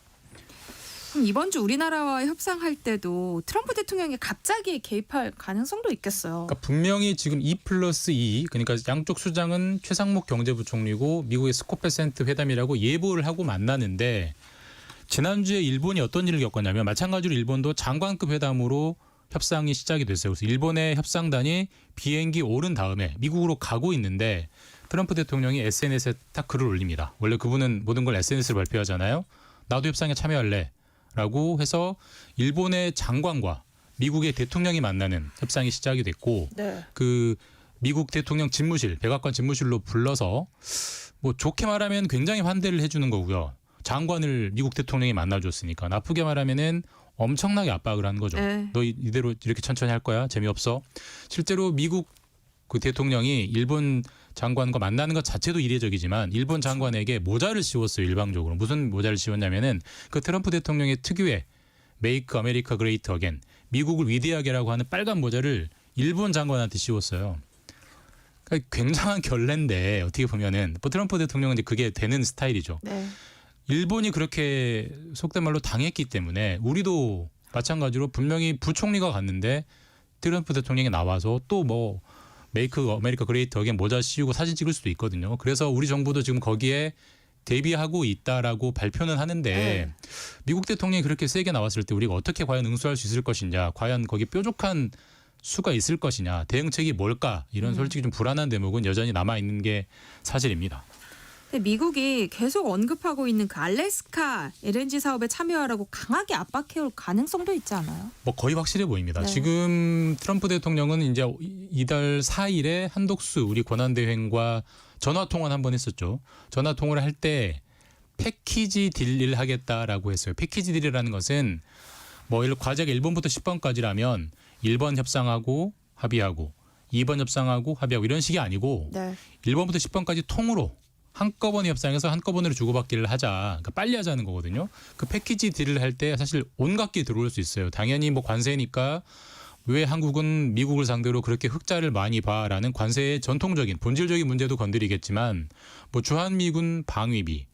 Speaker 1: 그럼 이번 주 우리나라와 협상할 때도 트럼프 대통령이 갑자기 개입할 가능성도 있겠어요.
Speaker 4: 그러니까 분명히 지금 2+2 그러니까 양쪽 수장은 최상목 경제부총리고 미국의 스콧 베센트 회담이라고 예보를 하고 만나는데 지난주에 일본이 어떤 일을 겪었냐면 마찬가지로 일본도 장관급 회담으로 협상이 시작이 됐어요. 그래서 일본의 협상단이 비행기 오른 다음에 미국으로 가고 있는데 트럼프 대통령이 SNS에 딱 글을 올립니다. 원래 그분은 모든 걸 SNS로 발표하잖아요. 나도 협상에 참여할래 라고 해서 일본의 장관과 미국의 대통령이 만나는 협상이 시작이 됐고
Speaker 1: 네.
Speaker 4: 그 미국 대통령 집무실, 백악관 집무실로 불러서 뭐 좋게 말하면 굉장히 환대를 해주는 거고요. 장관을 미국 대통령이 만나줬으니까 나쁘게 말하면은 엄청나게 압박을 하는 거죠.
Speaker 1: 네.
Speaker 4: 너 이대로 이렇게 천천히 할 거야? 재미없어? 실제로 미국 그 대통령이 일본 장관과 만나는 것 자체도 이례적이지만 일본 장관에게 모자를 씌웠어요. 일방적으로. 무슨 모자를 씌웠냐면은 그 트럼프 대통령의 특유의 Make America Great Again, 미국을 위대하게라고 하는 빨간 모자를 일본 장관한테 씌웠어요. 그러니까 굉장한 결례인데 어떻게 보면은 뭐 트럼프 대통령은 이제 그게 되는 스타일이죠.
Speaker 1: 네.
Speaker 4: 일본이 그렇게 속된 말로 당했기 때문에 우리도 마찬가지로 분명히 부총리가 갔는데 트럼프 대통령이 나와서 또 뭐 메이크 아메리카 그레이트 어게인 모자 씌우고 사진 찍을 수도 있거든요. 그래서 우리 정부도 지금 거기에 대비하고 있다라고 발표는 하는데
Speaker 1: 네.
Speaker 4: 미국 대통령이 그렇게 세게 나왔을 때 우리가 어떻게 과연 응수할 수 있을 것이냐, 과연 거기 뾰족한 수가 있을 것이냐, 대응책이 뭘까 이런 솔직히 좀 불안한 대목은 여전히 남아 있는 게 사실입니다.
Speaker 1: 근데 미국이 계속 언급하고 있는 그 알래스카 LNG 사업에 참여하라고 강하게 압박해올 가능성도 있지 않아요?
Speaker 4: 뭐 거의 확실해 보입니다.
Speaker 1: 네.
Speaker 4: 지금 트럼프 대통령은 이제 이달 4일에 한독수 우리 권한대행과 전화 통화를 한번 했었죠. 전화 통화를 할 때 패키지 딜을 하겠다라고 했어요. 패키지 딜이라는 것은 뭐 과제가 1번부터 10번까지라면 1번 협상하고 합의하고 2번 협상하고 합의하고 이런 식이 아니고
Speaker 1: 네.
Speaker 4: 1번부터 10번까지 통으로 한꺼번에 협상해서 한꺼번으로 주고받기를 하자. 그러니까 빨리 하자는 거거든요. 그 패키지 딜을 할 때 사실 온갖 게 들어올 수 있어요. 당연히 뭐 관세니까 왜 한국은 미국을 상대로 그렇게 흑자를 많이 봐라는 관세의 전통적인 본질적인 문제도 건드리겠지만 뭐 주한미군 방위비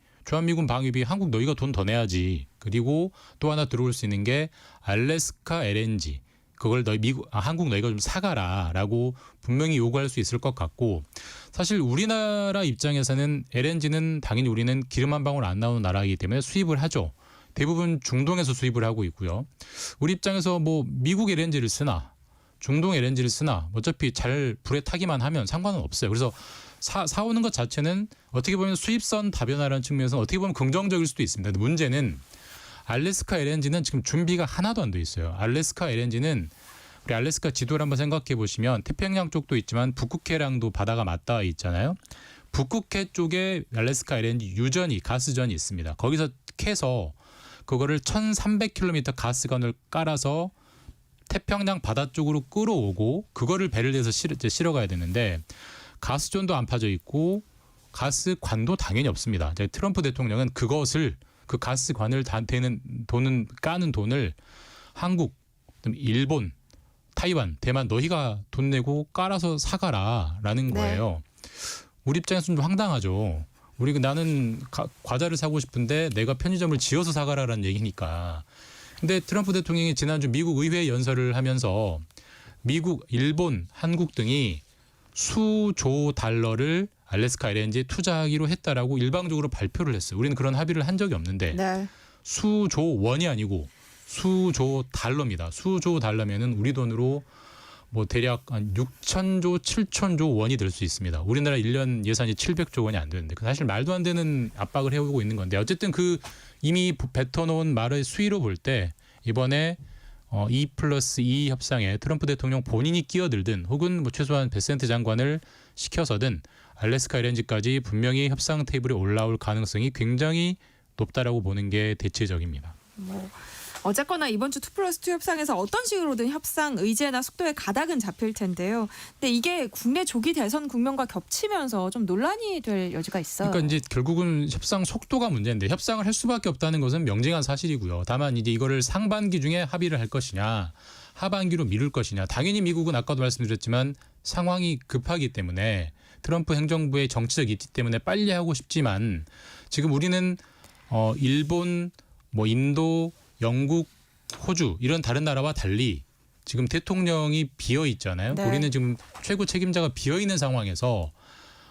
Speaker 4: 한국 너희가 돈 더 내야지. 그리고 또 하나 들어올 수 있는 게 알래스카 LNG 그걸 한국 너희가 좀 사가라라고 분명히 요구할 수 있을 것 같고 사실 우리나라 입장에서는 LNG는 당연히 우리는 기름 한 방울 안 나오는 나라이기 때문에 수입을 하죠. 대부분 중동에서 수입을 하고 있고요. 우리 입장에서 뭐 미국 LNG를 쓰나 중동 LNG를 쓰나 어차피 잘 불에 타기만 하면 상관은 없어요. 그래서 사오는 것 자체는 어떻게 보면 수입선 다변화라는 측면에서는 어떻게 보면 긍정적일 수도 있습니다. 근데 문제는 알래스카 LNG는 지금 준비가 하나도 안 돼 있어요. 알래스카 LNG는 우리 알래스카 지도를 한번 생각해 보시면 태평양 쪽도 있지만 북극해랑도 바다가 맞닿아 있잖아요. 북극해 쪽에 알래스카 LNG 유전이 가스전이 있습니다. 거기서 캐서 그거를 1,300km 가스관을 깔아서 태평양 바다 쪽으로 끌어오고 그거를 배를 대서 실어 가야 되는데 가스전도 안 파져 있고 가스관도 당연히 없습니다. 트럼프 대통령은 그것을 그 가스관을 다 까는 돈을 한국, 일본, 타이완, 대만 너희가 돈 내고 깔아서 사가라라는
Speaker 1: 네.
Speaker 4: 거예요. 우리 입장에서는 좀 황당하죠. 나는 과자를 사고 싶은데 내가 편의점을 지어서 사가라라는 얘기니까. 근데 트럼프 대통령이 지난주 미국 의회 연설을 하면서 미국, 일본, 한국 등이 수조 달러를 알래스카 LNG에 투자하기로 했다라고 일방적으로 발표를 했어요. 우리는 그런 합의를 한 적이 없는데
Speaker 1: 네.
Speaker 4: 수조 원이 아니고 수조 달러입니다. 수조 달러면은 우리 돈으로 뭐 대략 한 6천조, 7천조 원이 될 수 있습니다. 우리나라 1년 예산이 700조 원이 안 되는데 사실 말도 안 되는 압박을 해오고 있는 건데 어쨌든 그 이미 뱉어놓은 말의 수위로 볼 때 이번에 2+2 협상에 트럼프 대통령 본인이 끼어들든 혹은 뭐 최소한 베센트 장관을 시켜서든 알래스카 LNG까지 분명히 협상 테이블에 올라올 가능성이 굉장히 높다라고 보는 게 대체적입니다.
Speaker 1: 어쨌거나 이번 주 2+2 협상에서 어떤 식으로든 협상 의제나 속도에 가닥은 잡힐 텐데요. 근데 이게 국내 조기 대선 국면과 겹치면서 좀 논란이 될 여지가 있어요.
Speaker 4: 그러니까 이제 결국은 협상 속도가 문제인데 협상을 할 수밖에 없다는 것은 명징한 사실이고요. 다만 이제 이거를 상반기 중에 합의를 할 것이냐, 하반기로 미룰 것이냐. 당연히 미국은 아까도 말씀드렸지만 상황이 급하기 때문에 트럼프 행정부의 정치적 입지 때문에 빨리 하고 싶지만 지금 우리는 일본, 뭐 인도, 영국, 호주 이런 다른 나라와 달리 지금 대통령이 비어 있잖아요.
Speaker 1: 네.
Speaker 4: 우리는 지금 최고 책임자가 비어 있는 상황에서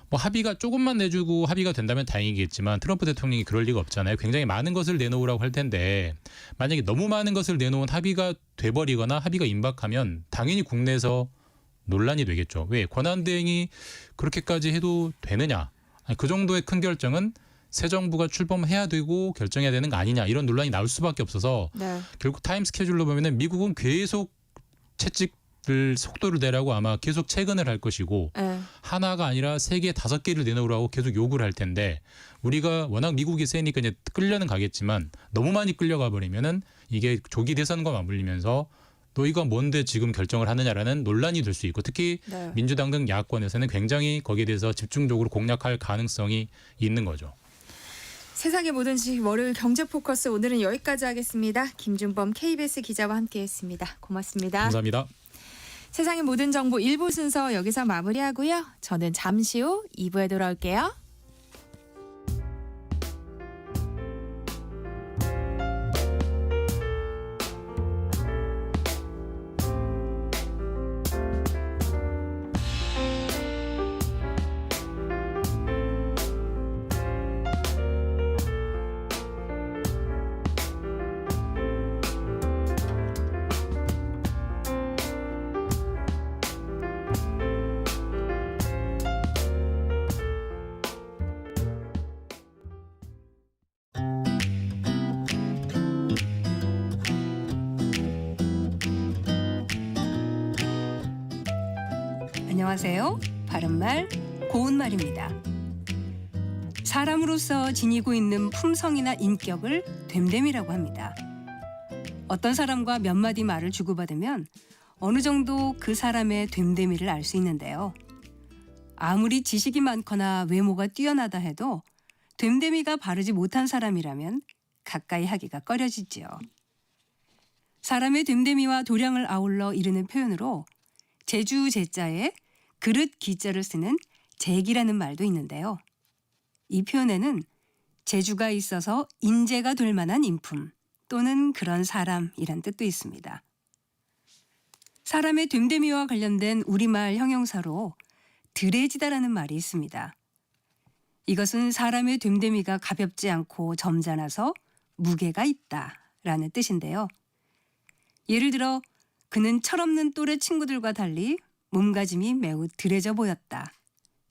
Speaker 4: 뭐 합의가 조금만 내주고 합의가 된다면 다행이겠지만 트럼프 대통령이 그럴 리가 없잖아요. 굉장히 많은 것을 내놓으라고 할 텐데 만약에 너무 많은 것을 내놓은 합의가 돼버리거나 합의가 임박하면 당연히 국내에서 논란이 되겠죠. 왜? 권한대행이 그렇게까지 해도 되느냐. 그 정도의 큰 결정은 새 정부가 출범해야 되고 결정해야 되는 거 아니냐 이런 논란이 나올 수밖에 없어서
Speaker 1: 네.
Speaker 4: 결국 타임 스케줄로 보면은 미국은 계속 채찍을 속도를 내라고 아마 계속 채근을 할 것이고
Speaker 1: 네.
Speaker 4: 하나가 아니라 3개, 5개를 내놓으라고 계속 요구를 할 텐데 우리가 워낙 미국이 세니까 이제 끌려는 가겠지만 너무 많이 끌려가 버리면은 이게 조기 대선과 맞물리면서 너희가 뭔데 지금 결정을 하느냐라는 논란이 될 수 있고 특히
Speaker 1: 네.
Speaker 4: 민주당 등 야권에서는 굉장히 거기에 대해서 집중적으로 공략할 가능성이 있는 거죠.
Speaker 1: 세상의 모든 지식 월요일 경제 포커스 오늘은 여기까지 하겠습니다. 김준범 KBS 기자와 함께했습니다. 고맙습니다.
Speaker 4: 감사합니다.
Speaker 1: 세상의 모든 정보 1부 순서 여기서 마무리하고요. 저는 잠시 후 2부에 돌아올게요.
Speaker 5: 안녕하세요. 바른말, 고운말입니다. 사람으로서 지니고 있는 품성이나 인격을 됨됨이라고 합니다. 어떤 사람과 몇 마디 말을 주고받으면 어느 정도 그 사람의 됨됨이를 알 수 있는데요. 아무리 지식이 많거나 외모가 뛰어나다 해도 됨됨이가 바르지 못한 사람이라면 가까이 하기가 꺼려지지요. 사람의 됨됨이와 도량을 아울러 이르는 표현으로 제주 제자에 그릇 기자를 쓰는 재기라는 말도 있는데요. 이 표현에는 재주가 있어서 인재가 될 만한 인품 또는 그런 사람이란 뜻도 있습니다. 사람의 됨됨이와 관련된 우리말 형용사로 드레지다라는 말이 있습니다. 이것은 사람의 됨됨이가 가볍지 않고 점잖아서 무게가 있다라는 뜻인데요. 예를 들어 그는 철없는 또래 친구들과 달리 몸가짐이 매우 드레져 보였다.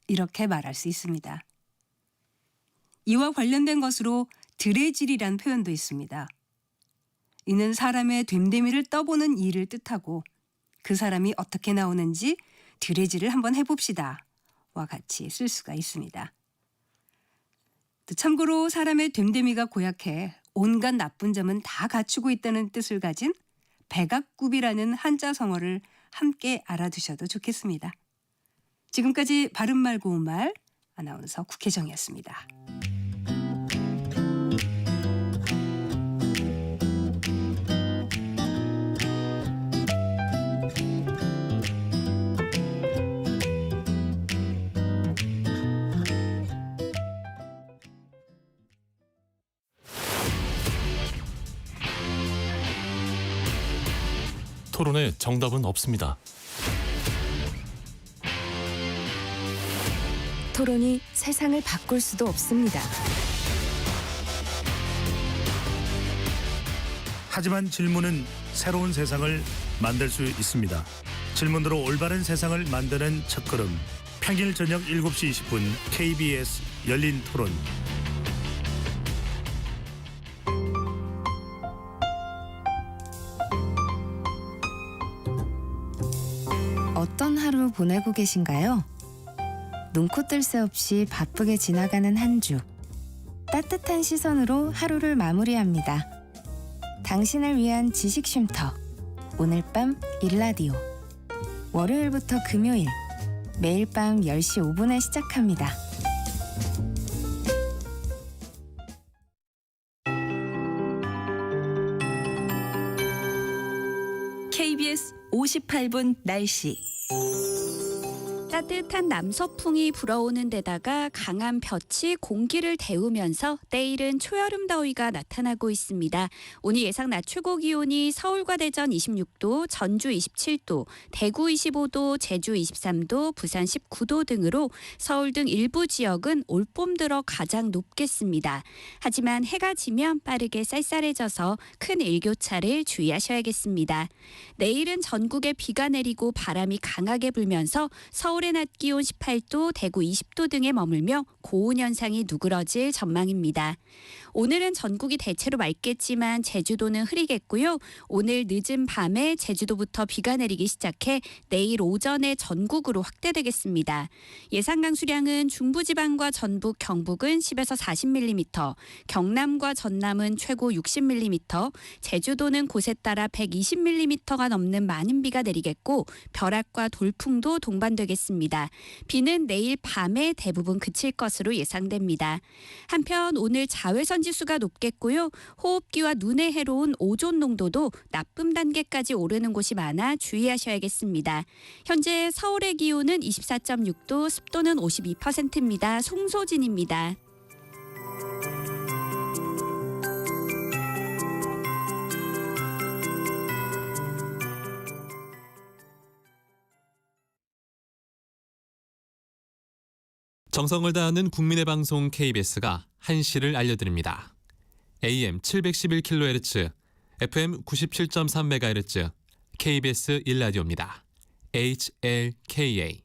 Speaker 5: 이렇게 말할 수 있습니다. 이와 관련된 것으로 드레질이란 표현도 있습니다. 이는 사람의 됨됨이를 떠보는 일을 뜻하고 그 사람이 어떻게 나오는지 드레질을 한번 해봅시다. 와 같이 쓸 수가 있습니다. 참고로 사람의 됨됨이가 고약해 온갖 나쁜 점은 다 갖추고 있다는 뜻을 가진 백악굽이라는 한자 성어를 함께 알아두셔도 좋겠습니다. 지금까지 바른말 고운말 아나운서 국혜정이었습니다.
Speaker 3: 토론에 정답은 없습니다.
Speaker 6: 토론이 세상을 바꿀 수도 없습니다.
Speaker 7: 하지만 질문은 새로운 세상을 만들 수 있습니다. 질문으로 올바른 세상을 만드는 첫걸음. 평일 저녁 7시 20분 KBS 열린 토론.
Speaker 6: 어떤 하루 보내고 계신가요? 눈코 뜰 새 없이 바쁘게 지나가는 한 주. 따뜻한 시선으로 하루를 마무리합니다. 당신을 위한 지식 쉼터. 오늘 밤 일라디오. 월요일부터 금요일. 매일 밤 10시 5분에 시작합니다.
Speaker 8: KBS 58분 날씨. 따뜻한 남서풍이 불어오는 데다가 강한 볕이 공기를 데우면서 내일은 초여름 더위가 나타나고 있습니다. 오늘 예상 낮 최고 기온이 서울과 대전 26도, 전주 27도, 대구 25도, 제주 23도, 부산 19도 등으로 서울 등 일부 지역은 올봄 들어 가장 높겠습니다. 하지만 해가 지면 빠르게 쌀쌀해져서 큰 일교차를 주의하셔야겠습니다. 내일은 전국에 비가 내리고 바람이 강하게 불면서 서울의 낮 기온 18도, 대구 20도 등에 머물며 고온 현상이 누그러질 전망입니다. 오늘은 전국이 대체로 맑겠지만 제주도는 흐리겠고요. 오늘 늦은 밤에 제주도부터 비가 내리기 시작해 내일 오전에 전국으로 확대되겠습니다. 예상 강수량은 중부지방과 전북, 경북은 10에서 40mm, 경남과 전남은 최고 60mm, 제주도는 곳에 따라 120mm가 넘는 많은 비가 내리겠고 벼락과 돌풍도 동반되겠습니다. 비는 내일 밤에 대부분 그칠 것으로 예상됩니다. 한편 오늘 자외선 지수가 높겠고요. 호흡기와 눈에 해로운 오존 농도도 나쁨 단계까지 오르는 곳이 많아 주의하셔야겠습니다. 현재 서울의 기온은 24.6도, 습도는 52%입니다. 송소진입니다.
Speaker 9: 정성을 다하는 국민의 방송 KBS가 한시를 알려드립니다. AM 711kHz, FM 97.3MHz, KBS 1라디오입니다. HLKA.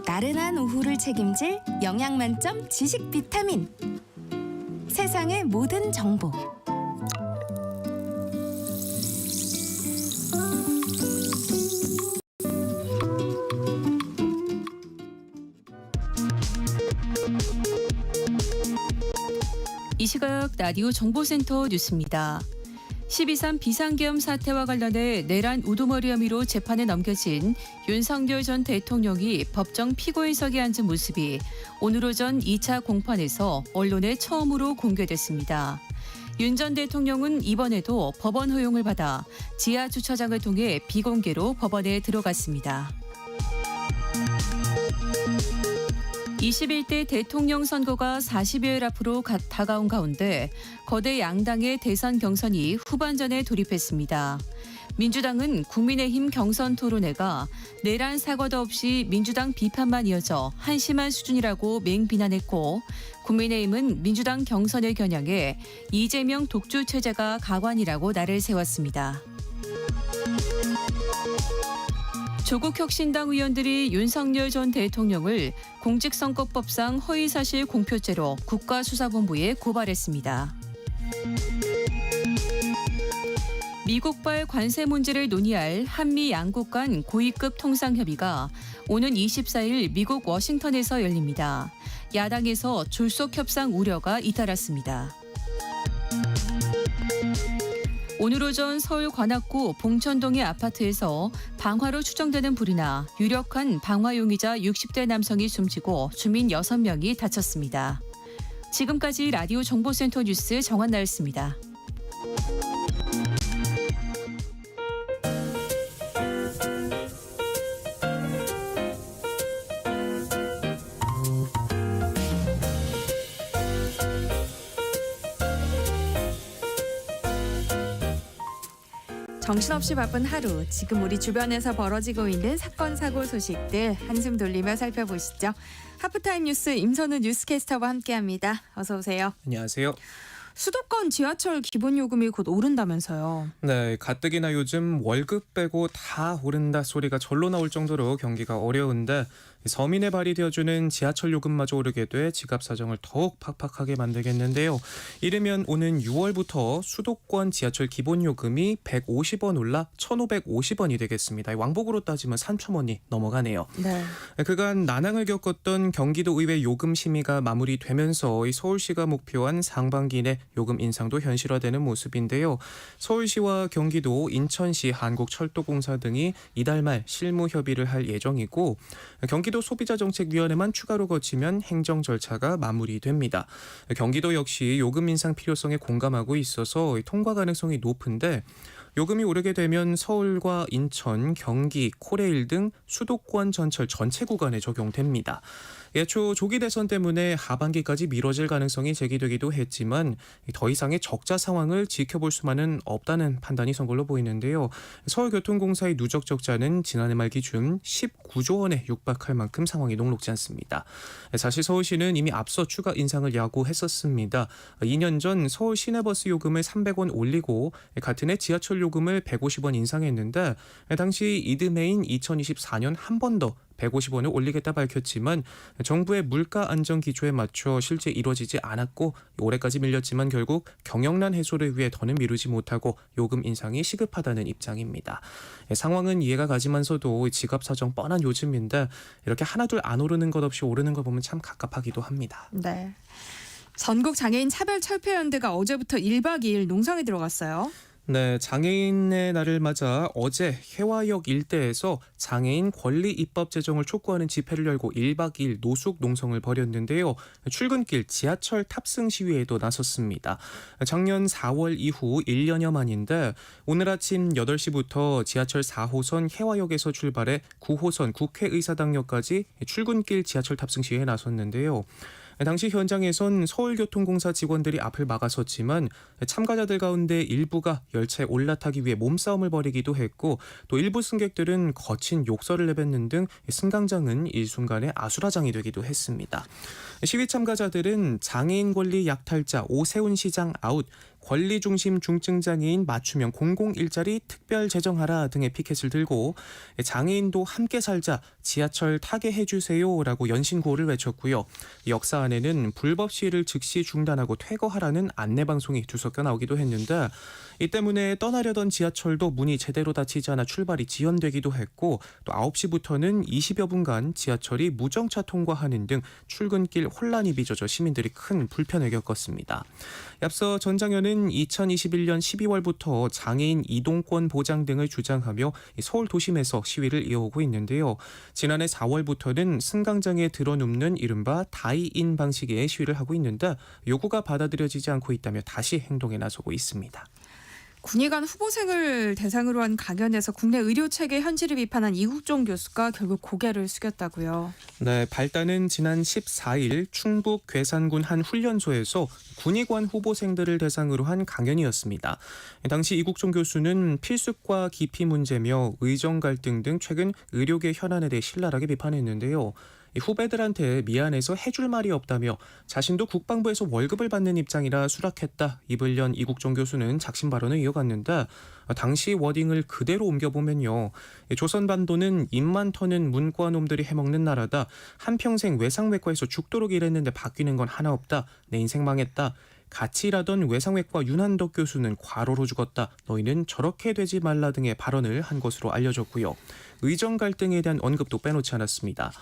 Speaker 6: 나른한 오후를 책임질 영양 만점 지식 비타민. 세상의 모든 정보.
Speaker 1: 이 시각 라디오 정보센터 뉴스입니다. 12.3 비상계엄 사태와 관련해 내란 우두머리 혐의로 재판에 넘겨진 윤석열 전 대통령이 법정 피고인석에 앉은 모습이 오늘 오전 2차 공판에서 언론에 처음으로 공개됐습니다. 윤 전 대통령은 이번에도 법원 허용을 받아 지하 주차장을 통해 비공개로 법원에 들어갔습니다. 21대 대통령 선거가 40여일 앞으로 다가온 가운데 거대 양당의 대선 경선이 후반전에 돌입했습니다. 민주당은 국민의힘 경선 토론회가 내란 사과도 없이 민주당 비판만 이어져 한심한 수준이라고 맹비난했고, 국민의힘은 민주당 경선을 겨냥해 이재명 독주 체제가 가관이라고 날을 세웠습니다. 조국혁신당 의원들이 윤석열 전 대통령을 공직선거법상 허위사실 공표죄로 국가수사본부에 고발했습니다. 미국발 관세 문제를 논의할 한미 양국 간 고위급 통상협의가 오는 24일 미국 워싱턴에서 열립니다. 야당에서 졸속 협상 우려가 잇따랐습니다. 오늘 오전 서울 관악구 봉천동의 아파트에서 방화로 추정되는 불이 나 유력한 방화 용의자 60대 남성이 숨지고 주민 6명이 다쳤습니다. 지금까지 라디오 정보센터 뉴스 정한나였습니다. 정신없이 바쁜 하루, 지금 우리 주변에서 벌어지고 있는 사건, 사고 소식들 한숨 돌리며 살펴보시죠. 하프타임 뉴스 임선우 뉴스캐스터와 함께합니다. 어서 오세요.
Speaker 10: 안녕하세요.
Speaker 1: 수도권 지하철 기본요금이 곧 오른다면서요.
Speaker 10: 네, 가뜩이나 요즘 월급 빼고 다 오른다 소리가 절로 나올 정도로 경기가 어려운데 서민의 발이 되어주는 지하철 요금마저 오르게 돼 지갑 사정을 더욱 팍팍하게 만들겠는데요. 이르면 오는 6월부터 수도권 지하철 기본요금이 150원 올라 1,550원이 되겠습니다. 왕복으로 따지면 3,000원이 넘어가네요.
Speaker 1: 네.
Speaker 10: 그간 난항을 겪었던 경기도 의회 요금 심의가 마무리되면서 이 서울시가 목표한 상반기 내 요금 인상도 현실화되는 모습인데요. 서울시와 경기도, 인천시, 한국철도공사 등이 이달 말 실무 협의를 할 예정이고, 경기도 소비자정책위원회만 추가로 거치면 행정 절차가 마무리됩니다. 경기도 역시 요금 인상 필요성에 공감하고 있어서 통과 가능성이 높은데, 요금이 오르게 되면 서울과 인천, 경기, 코레일 등 수도권 전철 전체 구간에 적용됩니다. 예초 조기 대선 때문에 하반기까지 미뤄질 가능성이 제기되기도 했지만 더 이상의 적자 상황을 지켜볼 수만은 없다는 판단이 선 걸로 보이는데요. 서울교통공사의 누적 적자는 지난해 말 기준 19조 원에 육박할 만큼 상황이 녹록지 않습니다. 사실 서울시는 이미 앞서 추가 인상을 야구했었습니다. 2년 전 서울 시내버스 요금을 300원 올리고 같은 해 지하철 요금을 150원 인상했는데, 당시 이듬해인 2024년 한 번 더 150원을 올리겠다 밝혔지만 정부의 물가 안정 기조에 맞춰 실제 이루어지지 않았고, 올해까지 밀렸지만 결국 경영난 해소를 위해 더는 미루지 못하고 요금 인상이 시급하다는 입장입니다. 상황은 이해가 가지만서도 지갑 사정 뻔한 요즘인데 이렇게 하나둘 안 오르는 것 없이 오르는 걸 보면 참 갑갑하기도 합니다.
Speaker 1: 네. 전국 장애인 차별철폐연대가 어제부터 1박 2일 농성에 들어갔어요.
Speaker 10: 네, 장애인의 날을 맞아 어제 해화역 일대에서 장애인 권리 입법 제정을 촉구하는 집회를 열고 1박 2일 노숙 농성을 벌였는데요. 출근길 지하철 탑승 시위에도 나섰습니다. 작년 4월 이후 1년여 만인데 오늘 아침 8시부터 지하철 4호선 해화역에서 출발해 9호선 국회의사당역까지 출근길 지하철 탑승 시위에 나섰는데요. 당시 현장에선 서울교통공사 직원들이 앞을 막아섰지만 참가자들 가운데 일부가 열차에 올라타기 위해 몸싸움을 벌이기도 했고, 또 일부 승객들은 거친 욕설을 내뱉는 등 승강장은 일순간에 아수라장이 되기도 했습니다. 시위 참가자들은 장애인 권리 약탈자 오세훈 시장 아웃, 권리 중심 중증 장애인 맞춤형 공공일자리 특별 제정하라 등의 피켓을 들고 장애인도 함께 살자 지하철 타게 해주세요라고 연신구호를 외쳤고요. 역사 안에는 불법 시위를 즉시 중단하고 퇴거하라는 안내 방송이 두석겨 나오기도 했는데 이 때문에 떠나려던 지하철도 문이 제대로 닫히지 않아 출발이 지연되기도 했고 또 9시부터는 20여 분간 지하철이 무정차 통과하는 등 출근길 혼란이 빚어져 시민들이 큰 불편을 겪었습니다. 앞서 전 장현은 2021년 12월부터 장애인 이동권 보장 등을 주장하며 서울 도심에서 시위를 이어오고 있는데요. 지난해 4월부터는 승강장에 들어눕는 이른바 다이인 방식의 시위를 하고 있는데 요구가 받아들여지지 않고 있다며 다시 행동에 나서고 있습니다.
Speaker 1: 군의관 후보생을 대상으로 한 강연에서 국내 의료체계 현실을 비판한 이국종 교수가 결국 고개를 숙였다고요.
Speaker 10: 네, 발단은 지난 14일 충북 괴산군 한 훈련소에서 군의관 후보생들을 대상으로 한 강연이었습니다. 당시 이국종 교수는 필수과 기피 문제며 의정 갈등 등 최근 의료계 현안에 대해 신랄하게 비판했는데요. 후배들한테 미안해서 해줄 말이 없다며 자신도 국방부에서 월급을 받는 입장이라 수락했다. 입을 연 이국종 교수는 작심 발언을 이어갔는데 당시 워딩을 그대로 옮겨보면요. 조선반도는 입만 터는 문과놈들이 해먹는 나라다. 한평생 외상외과에서 죽도록 일했는데 바뀌는 건 하나 없다. 내 인생 망했다. 같이 일하던 외상외과 윤한덕 교수는 과로로 죽었다. 너희는 저렇게 되지 말라 등의 발언을 한 것으로 알려졌고요. 의정 갈등에 대한 언급도 빼놓지 않았습니다.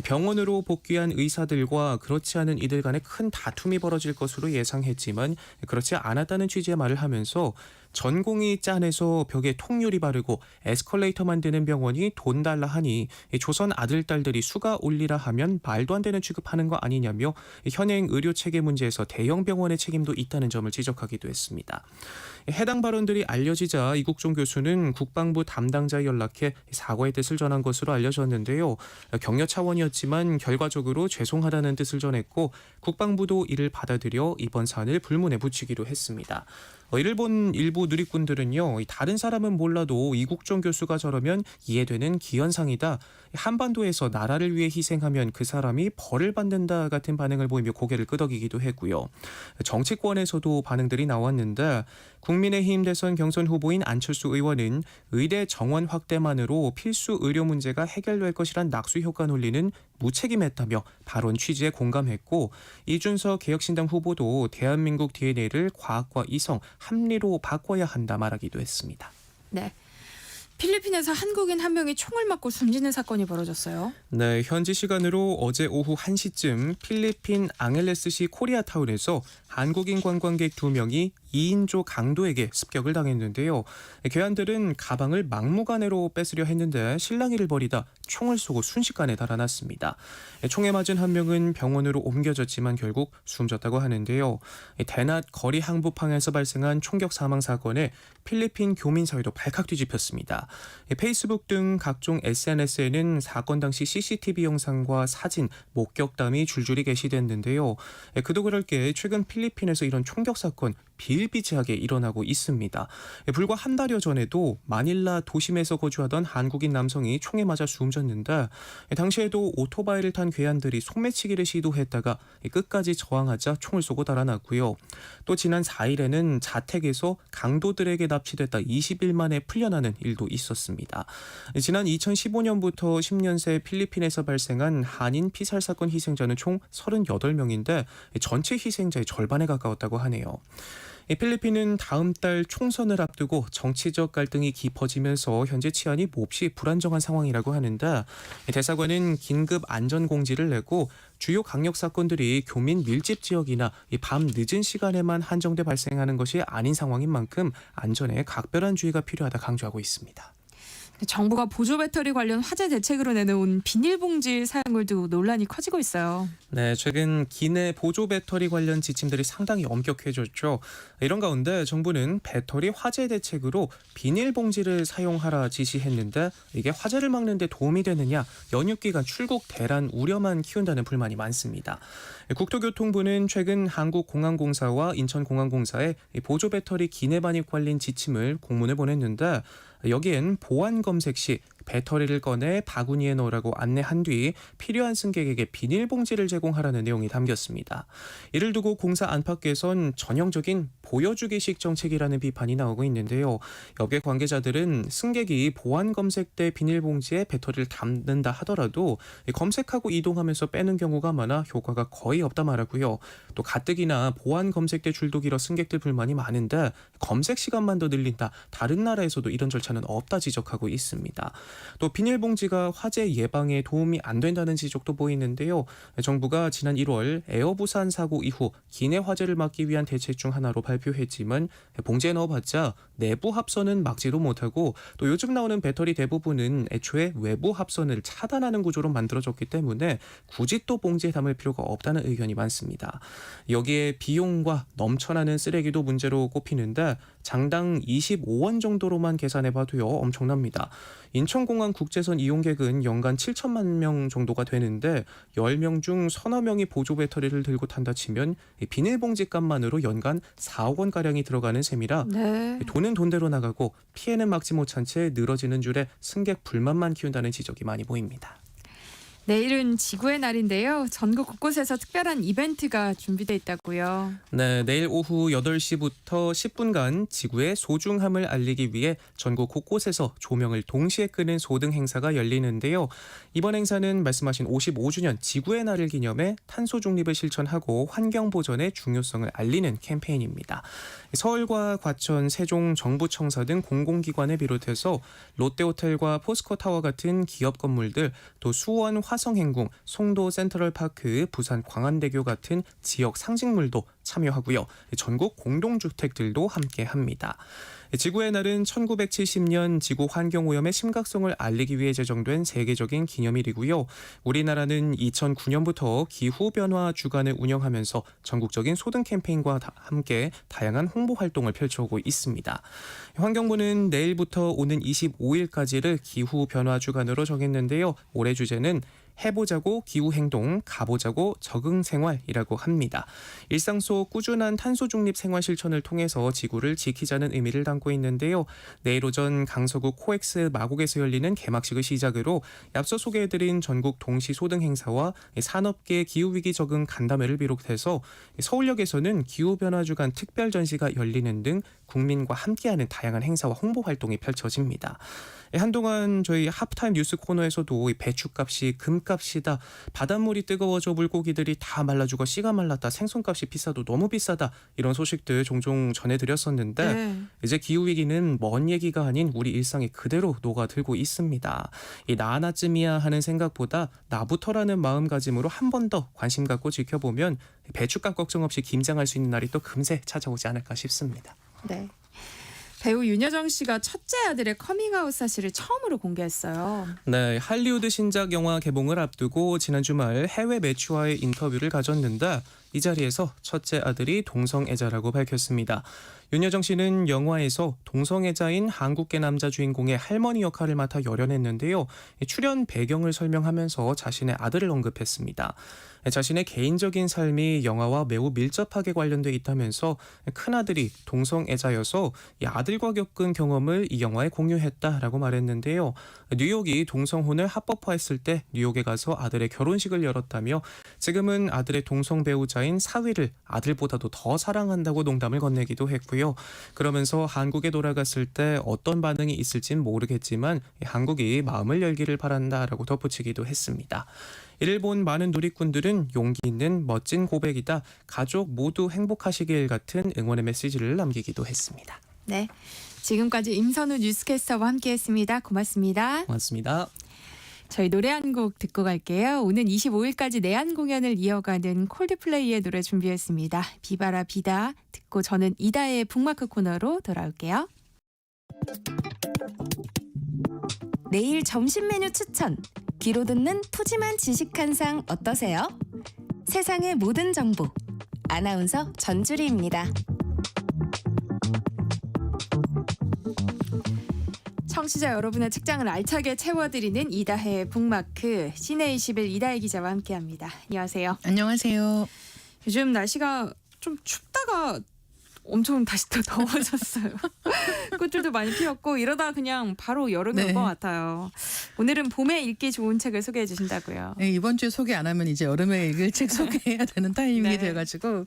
Speaker 10: 병원으로 복귀한 의사들과 그렇지 않은 이들 간에 큰 다툼이 벌어질 것으로 예상했지만 그렇지 않았다는 취지의 말을 하면서 전공이 짠해서 벽에 통유리 바르고 에스컬레이터 만드는 병원이 돈 달라 하니 조선 아들 딸들이 수가 올리라 하면 말도 안 되는 취급하는 거 아니냐며 현행 의료체계 문제에서 대형 병원의 책임도 있다는 점을 지적하기도 했습니다. 해당 발언들이 알려지자 이국종 교수는 국방부 담당자에 연락해 사과의 뜻을 전한 것으로 알려졌는데요. 격려 차원이었지만 결과적으로 죄송하다는 뜻을 전했고 국방부도 이를 받아들여 이번 사안을 불문에 붙이기로 했습니다. 이를 본 일부 누리꾼들은요. 다른 사람은 몰라도 이국종 교수가 저러면 이해되는 기현상이다. 한반도에서 나라를 위해 희생하면 그 사람이 벌을 받는다 같은 반응을 보이며 고개를 끄덕이기도 했고요. 정치권에서도 반응들이 나왔는데 국민의힘 대선 경선 후보인 안철수 의원은 의대 정원 확대만으로 필수 의료 문제가 해결될 것이란 낙수 효과 논리는 무책임했다며 발언 취지에 공감했고 이준석 개혁신당 후보도 대한민국 DNA를 과학과 이성, 합리로 바꿔야 한다 말하기도 했습니다.
Speaker 1: 네. 필리핀에서 한국인 한 명이 총을 맞고 숨지는 사건이 벌어졌어요.
Speaker 10: 네, 현지 시간으로 어제 오후 1시쯤 필리핀 앙헬레스시 코리아타운에서 한국인 관광객 2명이 2인조 강도에게 습격을 당했는데요. 괴한들은 가방을 막무가내로 뺏으려 했는데 실랑이를 벌이다 총을 쏘고 순식간에 달아났습니다. 총에 맞은 한 명은 병원으로 옮겨졌지만 결국 숨졌다고 하는데요. 대낮 거리 항복항에서 발생한 총격 사망 사건에 필리핀 교민사회도 발칵 뒤집혔습니다. 페이스북 등 각종 SNS에는 사건 당시 CCTV 영상과 사진, 목격담이 줄줄이 게시됐는데요. 그도 그럴 게 최근 필리핀에서 이런 총격 사건 비일비재하게 일어나고 있습니다. 불과 한 달여 전에도 마닐라 도심에서 거주하던 한국인 남성이 총에 맞아 숨졌는데 당시에도 오토바이를 탄 괴한들이 소매치기를 시도했다가 끝까지 저항하자 총을 쏘고 달아났고요. 또 지난 4일에는 자택에서 강도들에게 납치됐다 20일 만에 풀려나는 일도 있었습니다. 지난 2015년부터 10년 새 필리핀에서 발생한 한인 피살 사건 희생자는 총 38명인데 전체 희생자의 절반에 가까웠다고 하네요. 필리핀은 다음 달 총선을 앞두고 정치적 갈등이 깊어지면서 현재 치안이 몹시 불안정한 상황이라고 하는데 대사관은 긴급 안전 공지를 내고 주요 강력 사건들이 교민 밀집 지역이나 밤 늦은 시간에만 한정돼 발생하는 것이 아닌 상황인 만큼 안전에 각별한 주의가 필요하다 강조하고 있습니다.
Speaker 1: 정부가 보조 배터리 관련 화재 대책으로 내놓은 비닐봉지 사용을 두고 논란이 커지고 있어요.
Speaker 10: 네, 최근 기내 보조 배터리 관련 지침들이 상당히 엄격해졌죠. 이런 가운데 정부는 배터리 화재 대책으로 비닐봉지를 사용하라 지시했는데 이게 화재를 막는 데 도움이 되느냐, 연휴 기간 출국 대란 우려만 키운다는 불만이 많습니다. 국토교통부는 최근 한국공항공사와 인천공항공사에 보조 배터리 기내 반입 관련 지침을 공문을 보냈는데 여기엔 보안 검색 시 배터리를 꺼내 바구니에 넣으라고 안내한 뒤 필요한 승객에게 비닐봉지를 제공하라는 내용이 담겼습니다. 이를 두고 공사 안팎에선 전형적인 보여주기식 정책이라는 비판이 나오고 있는데요. 여객 관계자들은 승객이 보안 검색 때 비닐봉지에 배터리를 담는다 하더라도 검색하고 이동하면서 빼는 경우가 많아 효과가 거의 없다 말하고요. 또 가뜩이나 보안 검색 때 줄도 길어 승객들 불만이 많은데 검색 시간만 더 늘린다. 다른 나라에서도 이런 절차는 없다 지적하고 있습니다. 또 비닐봉지가 화재 예방에 도움이 안 된다는 지적도 보이는데요. 정부가 지난 1월 에어부산 사고 이후 기내 화재를 막기 위한 대책 중 하나로 발표했지만 봉지에 넣어봤자 내부 합선은 막지도 못하고 또 요즘 나오는 배터리 대부분은 애초에 외부 합선을 차단하는 구조로 만들어졌기 때문에 굳이 또 봉지에 담을 필요가 없다는 의견이 많습니다. 여기에 비용과 넘쳐나는 쓰레기도 문제로 꼽히는데 장당 25원 정도로만 계산해봐도요 엄청납니다. 인천공항 국제선 이용객은 연간 7천만 명 정도가 되는데 10명 중 서너 명이 보조 배터리를 들고 탄다 치면 비닐봉지 값만으로 연간 4억 원가량이 들어가는 셈이라
Speaker 1: 네.
Speaker 10: 돈은 돈대로 나가고 피해는 막지 못한 채 늘어지는 줄에 승객 불만만 키운다는 지적이 많이 보입니다.
Speaker 1: 내일은 지구의 날인데요. 전국 곳곳에서 특별한 이벤트가 준비돼 있다고요.
Speaker 10: 네, 내일 오후 8시부터 10분간 지구의 소중함을 알리기 위해 전국 곳곳에서 조명을 동시에 끄는 소등 행사가 열리는데요. 이번 행사는 말씀하신 55주년 지구의 날을 기념해 탄소 중립을 실천하고 환경 보전의 중요성을 알리는 캠페인입니다. 서울과 과천, 세종, 정부청사 등 공공기관을 비롯해서 롯데호텔과 포스코타워 같은 기업 건물들, 또 수원 화성행궁, 송도 센트럴파크, 부산 광안대교 같은 지역 상징물도 참여하고요. 전국 공동주택들도 함께합니다. 지구의 날은 1970년 지구 환경오염의 심각성을 알리기 위해 제정된 세계적인 기념일이고요. 우리나라는 2009년부터 기후변화 주간을 운영하면서 전국적인 소등 캠페인과 함께 다양한 홍보 활동을 펼쳐오고 있습니다. 환경부는 내일부터 오는 25일까지를 기후변화 주간으로 정했는데요. 올해 주제는 해보자고 기후행동, 가보자고 적응생활이라고 합니다. 일상 속 꾸준한 탄소 중립 생활 실천을 통해서 지구를 지키자는 의미를 담고 있는데요. 내일 오전 강서구 코엑스 마곡에서 열리는 개막식을 시작으로 앞서 소개해드린 전국 동시 소등 행사와 산업계 기후위기 적응 간담회를 비롯해서 서울역에서는 기후변화 주간 특별 전시가 열리는 등 국민과 함께하는 다양한 행사와 홍보 활동이 펼쳐집니다. 한동안 저희 하프타임 뉴스 코너에서도 배추값이 금값이다, 바닷물이 뜨거워져 물고기들이 다 말라 죽어 씨가 말랐다, 생선값이 비싸도 너무 비싸다 이런 소식들 종종 전해드렸었는데
Speaker 1: 네.
Speaker 10: 이제 기후위기는 먼 얘기가 아닌 우리 일상에 그대로 녹아들고 있습니다. 이 나 하나쯤이야 하는 생각보다 나부터라는 마음가짐으로 한 번 더 관심 갖고 지켜보면 배추값 걱정 없이 김장할 수 있는 날이 또 금세 찾아오지 않을까 싶습니다.
Speaker 1: 네. 배우 윤여정 씨가 첫째 아들의 커밍아웃 사실을 처음으로 공개했어요.
Speaker 10: 네, 할리우드 신작 영화 개봉을 앞두고 지난 주말 해외 매체와의 인터뷰를 가졌는데 이 자리에서 첫째 아들이 동성애자라고 밝혔습니다. 윤여정 씨는 영화에서 동성애자인 한국계 남자 주인공의 할머니 역할을 맡아 열연했는데요. 출연 배경을 설명하면서 자신의 아들을 언급했습니다. 자신의 개인적인 삶이 영화와 매우 밀접하게 관련돼 있다면서 큰아들이 동성애자여서 이 아들과 겪은 경험을 이 영화에 공유했다라고 말했는데요. 뉴욕이 동성혼을 합법화했을 때 뉴욕에 가서 아들의 결혼식을 열었다며 지금은 아들의 동성 배우자인 사위를 아들보다도 더 사랑한다고 농담을 건네기도 했고요. 그러면서 한국에 돌아갔을 때 어떤 반응이 있을진 모르겠지만 한국이 마음을 열기를 바란다라고 덧붙이기도 했습니다. 이를 본 많은 누리꾼들은 용기 있는 멋진 고백이다, 가족 모두 행복하시길 같은 응원의 메시지를 남기기도 했습니다.
Speaker 1: 네. 지금까지 임선우 뉴스캐스터와 함께했습니다. 고맙습니다.
Speaker 10: 고맙습니다.
Speaker 1: 저희 노래 한 곡 듣고 갈게요. 오는 25일까지 내한 공연을 이어가는 콜드플레이의 노래 준비했습니다. 비바라 비다 듣고 저는 이다의 북마크 코너로 돌아올게요.
Speaker 6: 내일 점심 메뉴 추천. 귀로 듣는 푸짐한 지식 한 상 어떠세요? 세상의 모든 정보. 아나운서 전주리입니다.
Speaker 1: 청취자 여러분의 책장을 알차게 채워드리는 이다혜의 북마크, 시내21 이다혜 기자와 함께합니다. 안녕하세요.
Speaker 11: 안녕하세요.
Speaker 1: 요즘 날씨가 좀 춥다가 엄청 다시 또 더워졌어요. 꽃들도 많이 피었고 이러다 그냥 바로 여름이 올
Speaker 11: 네.
Speaker 1: 것 같아요. 오늘은 봄에 읽기 좋은 책을 소개해 주신다고요.
Speaker 11: 네, 이번 주에 소개 안 하면 이제 여름에 읽을 책 소개해야 되는 타이밍이
Speaker 1: 네.
Speaker 11: 돼가지고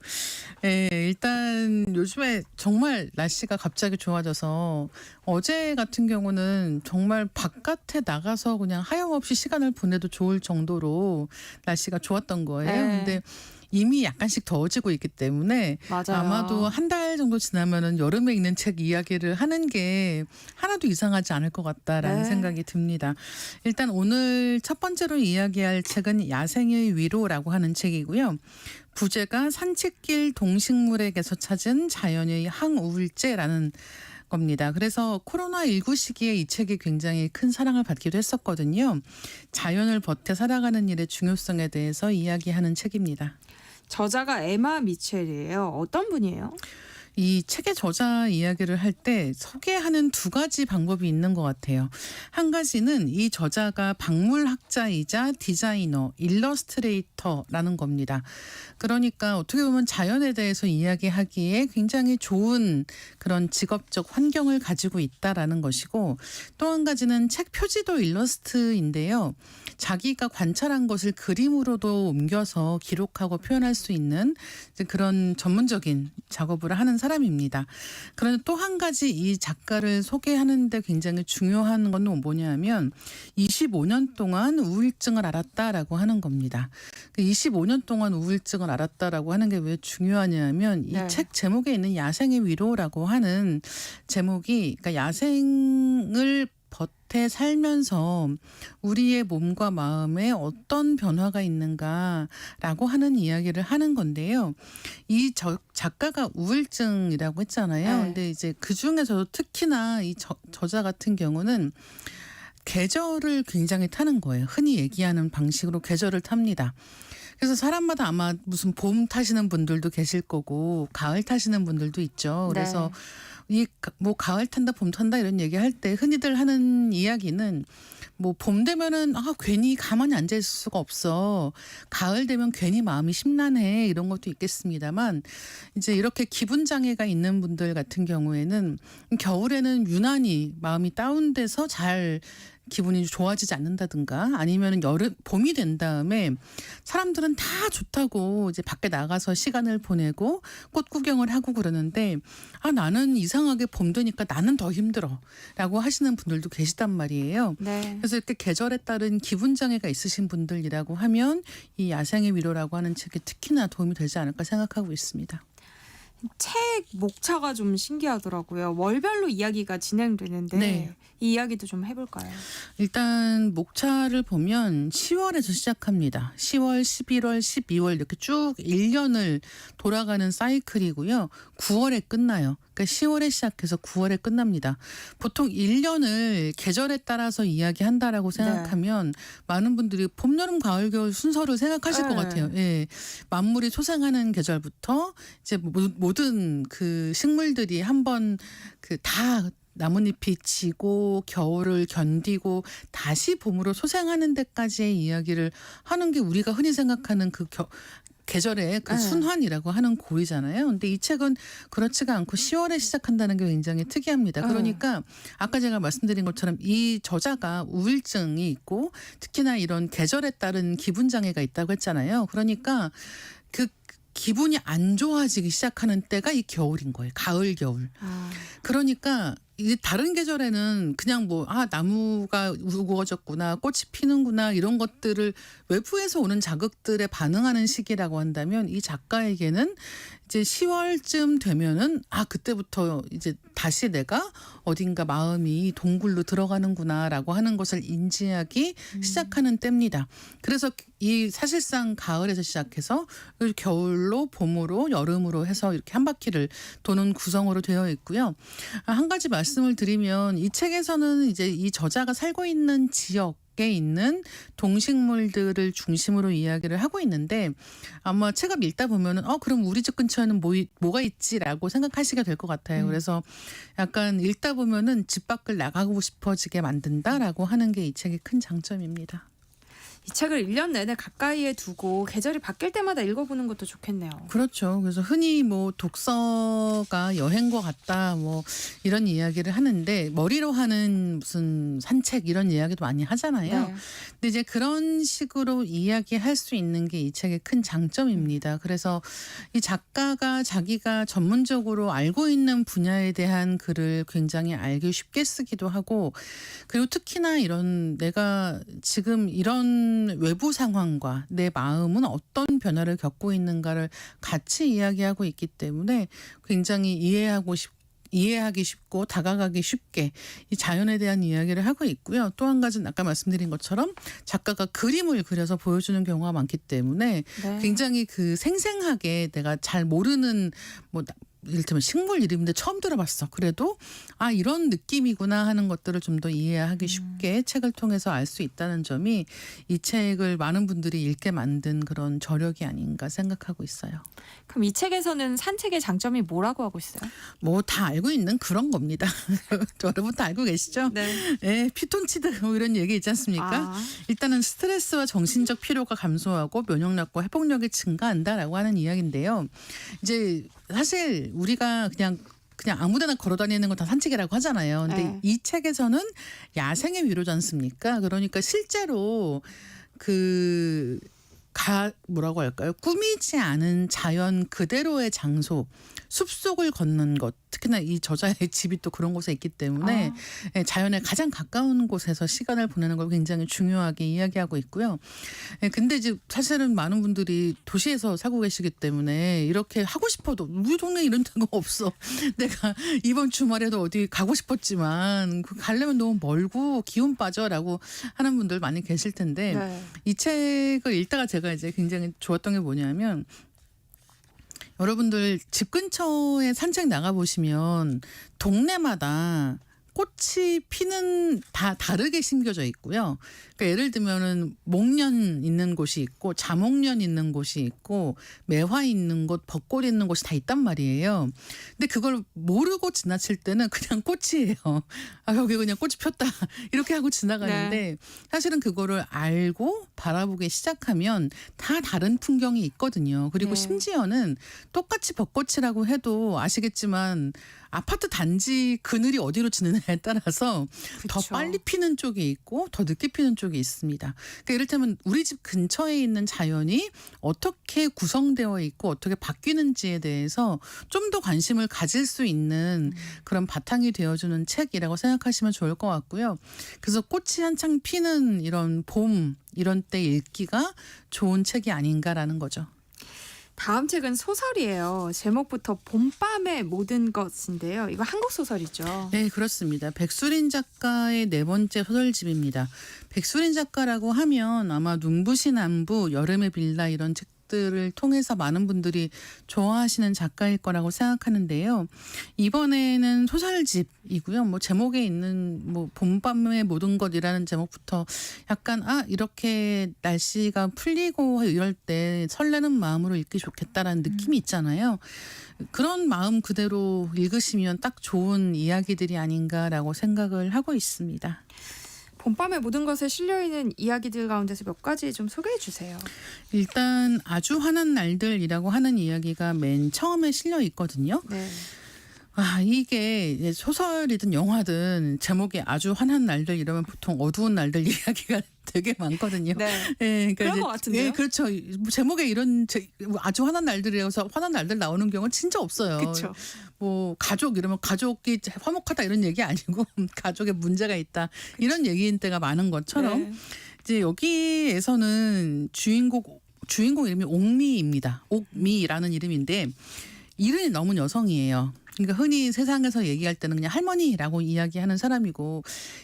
Speaker 11: 일단 요즘에 정말 날씨가 갑자기 좋아져서 어제 같은 경우는 정말 바깥에 나가서 그냥 하염없이 시간을 보내도 좋을 정도로 날씨가 좋았던 거예요.
Speaker 1: 네.
Speaker 11: 근데 이미 약간씩 더워지고 있기 때문에
Speaker 1: 맞아요.
Speaker 11: 아마도 한 달 정도 지나면은 여름에 읽는 책 이야기를 하는 게 하나도 이상하지 않을 것 같다라는
Speaker 1: 네.
Speaker 11: 생각이 듭니다. 일단 오늘 첫 번째로 이야기할 책은 야생의 위로라고 하는 책이고요. 부제가 산책길 동식물에게서 찾은 자연의 항우울제라는 겁니다. 그래서 코로나19 시기에 이 책이 굉장히 큰 사랑을 받기도 했었거든요. 자연을 버텨 살아가는 일의 중요성에 대해서 이야기하는 책입니다.
Speaker 1: 저자가 에마 미첼이에요. 어떤 분이에요?
Speaker 11: 이 책의 저자 이야기를 할 때 소개하는 두 가지 방법이 있는 것 같아요. 한 가지는 이 저자가 박물학자이자 디자이너, 일러스트레이터라는 겁니다. 그러니까 어떻게 보면 자연에 대해서 이야기하기에 굉장히 좋은 그런 직업적 환경을 가지고 있다라는 것이고, 또 한 가지는 책 표지도 일러스트인데요. 자기가 관찰한 것을 그림으로도 옮겨서 기록하고 표현할 수 있는 이제 그런 전문적인 작업을 하는 사람입니다. 그런데 또 한 가지 이 작가를 소개하는데 굉장히 중요한 건 뭐냐면 25년 동안 우울증을 앓았다라고 하는 겁니다. 25년 동안 우울증을 앓았다라고 하는 게 왜 중요하냐면 이
Speaker 1: 네.
Speaker 11: 책 제목에 있는 야생의 위로라고 하는 제목이, 그러니까 야생을 버텨 살면서 우리의 몸과 마음에 어떤 변화가 있는가라고 하는 이야기를 하는 건데요. 이 작가가 우울증이라고 했잖아요.
Speaker 1: 네.
Speaker 11: 근데 이제 그 중에서도 특히나 이 저자 같은 경우는 계절을 굉장히 타는 거예요. 흔히 얘기하는 방식으로 계절을 탑니다. 그래서 사람마다 아마 무슨 봄 타시는 분들도 계실 거고 가을 타시는 분들도 있죠. 그래서 이 뭐 가을 탄다 봄 탄다 이런 얘기할 때 흔히들 하는 이야기는 뭐 봄 되면은 괜히 가만히 앉아 있을 수가 없어. 가을 되면 괜히 마음이 심란해. 이런 것도 있겠습니다만 이제 이렇게 기분 장애가 있는 분들 같은 경우에는 겨울에는 유난히 마음이 다운돼서 잘 기분이 좋아지지 않는다든가 아니면 봄이 된 다음에 사람들은 다 좋다고 이제 밖에 나가서 시간을 보내고 꽃 구경을 하고 그러는데 나는 이상하게 봄 되니까 나는 더 힘들어 라고 하시는 분들도 계시단 말이에요.
Speaker 1: 네.
Speaker 11: 그래서 이렇게 계절에 따른 기분 장애가 있으신 분들이라고 하면 이 야생의 위로라고 하는 책이 특히나 도움이 되지 않을까 생각하고 있습니다.
Speaker 1: 책 목차가 좀 신기하더라고요. 월별로 이야기가 진행되는데
Speaker 11: 네.
Speaker 1: 이 이야기도 좀 해볼까요?
Speaker 11: 일단 목차를 보면 10월에서 시작합니다. 10월, 11월, 12월 이렇게 쭉 1년을 돌아가는 사이클이고요. 9월에 끝나요. 그러니까 10월에 시작해서 9월에 끝납니다. 보통 1년을 계절에 따라서 이야기한다라고 생각하면 많은 분들이 봄, 여름, 가을, 겨울 순서를 생각하실 것 같아요. 예. 만물이 소생하는 계절부터 이제 모든 그 식물들이 한번 다 나뭇잎이 지고 겨울을 견디고 다시 봄으로 소생하는 데까지의 이야기를 하는 게 우리가 흔히 생각하는 그 계절의 그 순환이라고 하는 고이잖아요. 근데 이 책은 그렇지가 않고 10월에 시작한다는 게 굉장히 특이합니다. 그러니까 아까 제가 말씀드린 것처럼 이 저자가 우울증이 있고 특히나 이런 계절에 따른 기분 장애가 있다고 했잖아요. 그러니까 그 기분이 안 좋아지기 시작하는 때가 이 겨울인 거예요. 가을, 겨울. 그러니까 이제 다른 계절에는 그냥 나무가 우거졌구나, 꽃이 피는구나 이런 것들을 외부에서 오는 자극들에 반응하는 시기라고 한다면 이 작가에게는 이제 10월쯤 되면은 그때부터 이제 다시 내가 어딘가 마음이 동굴로 들어가는구나라고 하는 것을 인지하기 시작하는 때입니다. 그래서 이 사실상 가을에서 시작해서 겨울로 봄으로 여름으로 해서 이렇게 한 바퀴를 도는 구성으로 되어 있고요. 한 가지 말씀을 드리면 이 책에서는 이제 이 저자가 살고 있는 지역에 있는 동식물들을 중심으로 이야기를 하고 있는데 아마 책을 읽다 보면은 그럼 우리 집 근처에는 뭐가 있지라고 생각하시게 될 것 같아요. 그래서 약간 읽다 보면은 집 밖을 나가고 싶어지게 만든다라고 하는 게 이 책의 큰 장점입니다.
Speaker 1: 이 책을 1년 내내 가까이에 두고 계절이 바뀔 때마다 읽어보는 것도 좋겠네요.
Speaker 11: 그렇죠. 그래서 흔히 뭐 독서가 여행과 같다 뭐 이런 이야기를 하는데 머리로 하는 무슨 산책 이런 이야기도 많이 하잖아요.
Speaker 1: 네.
Speaker 11: 근데 이제 그런 식으로 이야기할 수 있는 게 이 책의 큰 장점입니다. 그래서 이 작가가 자기가 전문적으로 알고 있는 분야에 대한 글을 굉장히 알기 쉽게 쓰기도 하고 그리고 특히나 이런 내가 지금 이런 외부 상황과 내 마음은 어떤 변화를 겪고 있는가를 같이 이야기하고 있기 때문에 굉장히 이해하기 쉽고 다가가기 쉽게 이 자연에 대한 이야기를 하고 있고요. 또 한 가지는 아까 말씀드린 것처럼 작가가 그림을 그려서 보여주는 경우가 많기 때문에
Speaker 1: 네.
Speaker 11: 굉장히 그 생생하게 내가 잘 모르는 뭐 이를테면 식물 이름인데 처음 들어봤어. 그래도 아 이런 느낌이구나 하는 것들을 좀 더 이해하기 쉽게 책을 통해서 알 수 있다는 점이 이 책을 많은 분들이 읽게 만든 그런 저력이 아닌가 생각하고 있어요.
Speaker 1: 그럼 이 책에서는 산책의 장점이 뭐라고 하고 있어요?
Speaker 11: 뭐 다 알고 있는 그런 겁니다. 여러분 다 알고 계시죠?
Speaker 1: 네.
Speaker 11: 네, 피톤치드 뭐 이런 얘기 있지 않습니까? 일단은 스트레스와 정신적 피로가 감소하고 면역력과 회복력이 증가한다라고 하는 이야기인데요. 이제 사실 우리가 그냥 아무데나 걸어다니는 건 다 산책이라고 하잖아요. 근데
Speaker 1: 네.
Speaker 11: 이 책에서는 야생의 위로지 않습니까? 그러니까 실제로 뭐라고 할까요? 꾸미지 않은 자연 그대로의 장소, 숲속을 걷는 것. 특히나 이 저자의 집이 또 그런 곳에 있기 때문에 자연에 가장 가까운 곳에서 시간을 보내는 걸 굉장히 중요하게 이야기하고 있고요. 근데 이제 사실은 많은 분들이 도시에서 살고 계시기 때문에 이렇게 하고 싶어도 우리 동네 이런 데가 없어. 내가 이번 주말에도 어디 가고 싶었지만 가려면 너무 멀고 기운 빠져라고 하는 분들 많이 계실 텐데
Speaker 1: 네.
Speaker 11: 이 책을 읽다가 제가 이제 굉장히 좋았던 게 뭐냐면 여러분들 집 근처에 산책 나가 보시면 동네마다 꽃이 피는 다 다르게 심겨져 있고요. 그러니까 예를 들면은 목련 있는 곳이 있고 자목련 있는 곳이 있고 매화 있는 곳, 벚꽃 있는 곳이 다 있단 말이에요. 근데 그걸 모르고 지나칠 때는 그냥 꽃이에요. 아 여기 그냥 꽃이 폈다 이렇게 하고 지나가는데 사실은 그거를 알고 바라보기 시작하면 다 다른 풍경이 있거든요. 그리고 심지어는 똑같이 벚꽃이라고 해도 아시겠지만 아파트 단지 그늘이 어디로 지느냐에 따라서 더
Speaker 1: 그쵸.
Speaker 11: 빨리 피는 쪽이 있고 더 늦게 피는 쪽이 있습니다. 그러니까 이를테면 우리 집 근처에 있는 자연이 어떻게 구성되어 있고 어떻게 바뀌는지에 대해서 좀 더 관심을 가질 수 있는 그런 바탕이 되어주는 책이라고 생각하시면 좋을 것 같고요. 그래서 꽃이 한창 피는 이런 봄 이런 때 읽기가 좋은 책이 아닌가라는 거죠.
Speaker 1: 다음 책은 소설이에요. 제목부터 봄밤의 모든 것인데요. 이거 한국 소설이죠.
Speaker 11: 네, 그렇습니다. 백수린 작가의 네 번째 소설집입니다. 백수린 작가라고 하면 아마 눈부신 안부, 여름의 빌라 이런 책들을 통해서 많은 분들이 좋아하시는 작가일 거라고 생각하는데요. 이번에는 소설집이고요. 뭐 제목에 있는 뭐 봄밤의 모든 것이라는 제목부터 약간 이렇게 날씨가 풀리고 이럴 때 설레는 마음으로 읽기 좋겠다라는 느낌이 있잖아요. 그런 마음 그대로 읽으시면 딱 좋은 이야기들이 아닌가라고 생각을 하고 있습니다.
Speaker 1: 봄밤의 모든 것에 실려있는 이야기들 가운데서 몇 가지 좀 소개해 주세요.
Speaker 11: 일단 아주 환한 날들이라고 하는 이야기가 맨 처음에 실려 있거든요.
Speaker 1: 네.
Speaker 11: 이게 소설이든 영화든 제목이 아주 환한 날들 이러면 보통 어두운 날들 이야기가 되게 많거든요.
Speaker 1: 네.
Speaker 11: 네, 그러니까
Speaker 1: 그런 것 같은데요?
Speaker 11: 네, 그렇죠. 제목에 이런 아주 환한 날들이어서 환한 날들 나오는 경우는 진짜 없어요.
Speaker 1: 그렇죠.
Speaker 11: 뭐 가족 이러면 가족이 화목하다 이런 얘기 아니고 가족에 문제가 있다 이런 얘기인 때가 많은 것처럼
Speaker 1: 네.
Speaker 11: 이제 여기에서는 주인공 이름이 옥미입니다. 옥미라는 이름인데 이름이 너무 여성이에요. 그러니까 흔히 세상에서 얘기할 때는 그냥 할머니라고 이야기하는 사람이고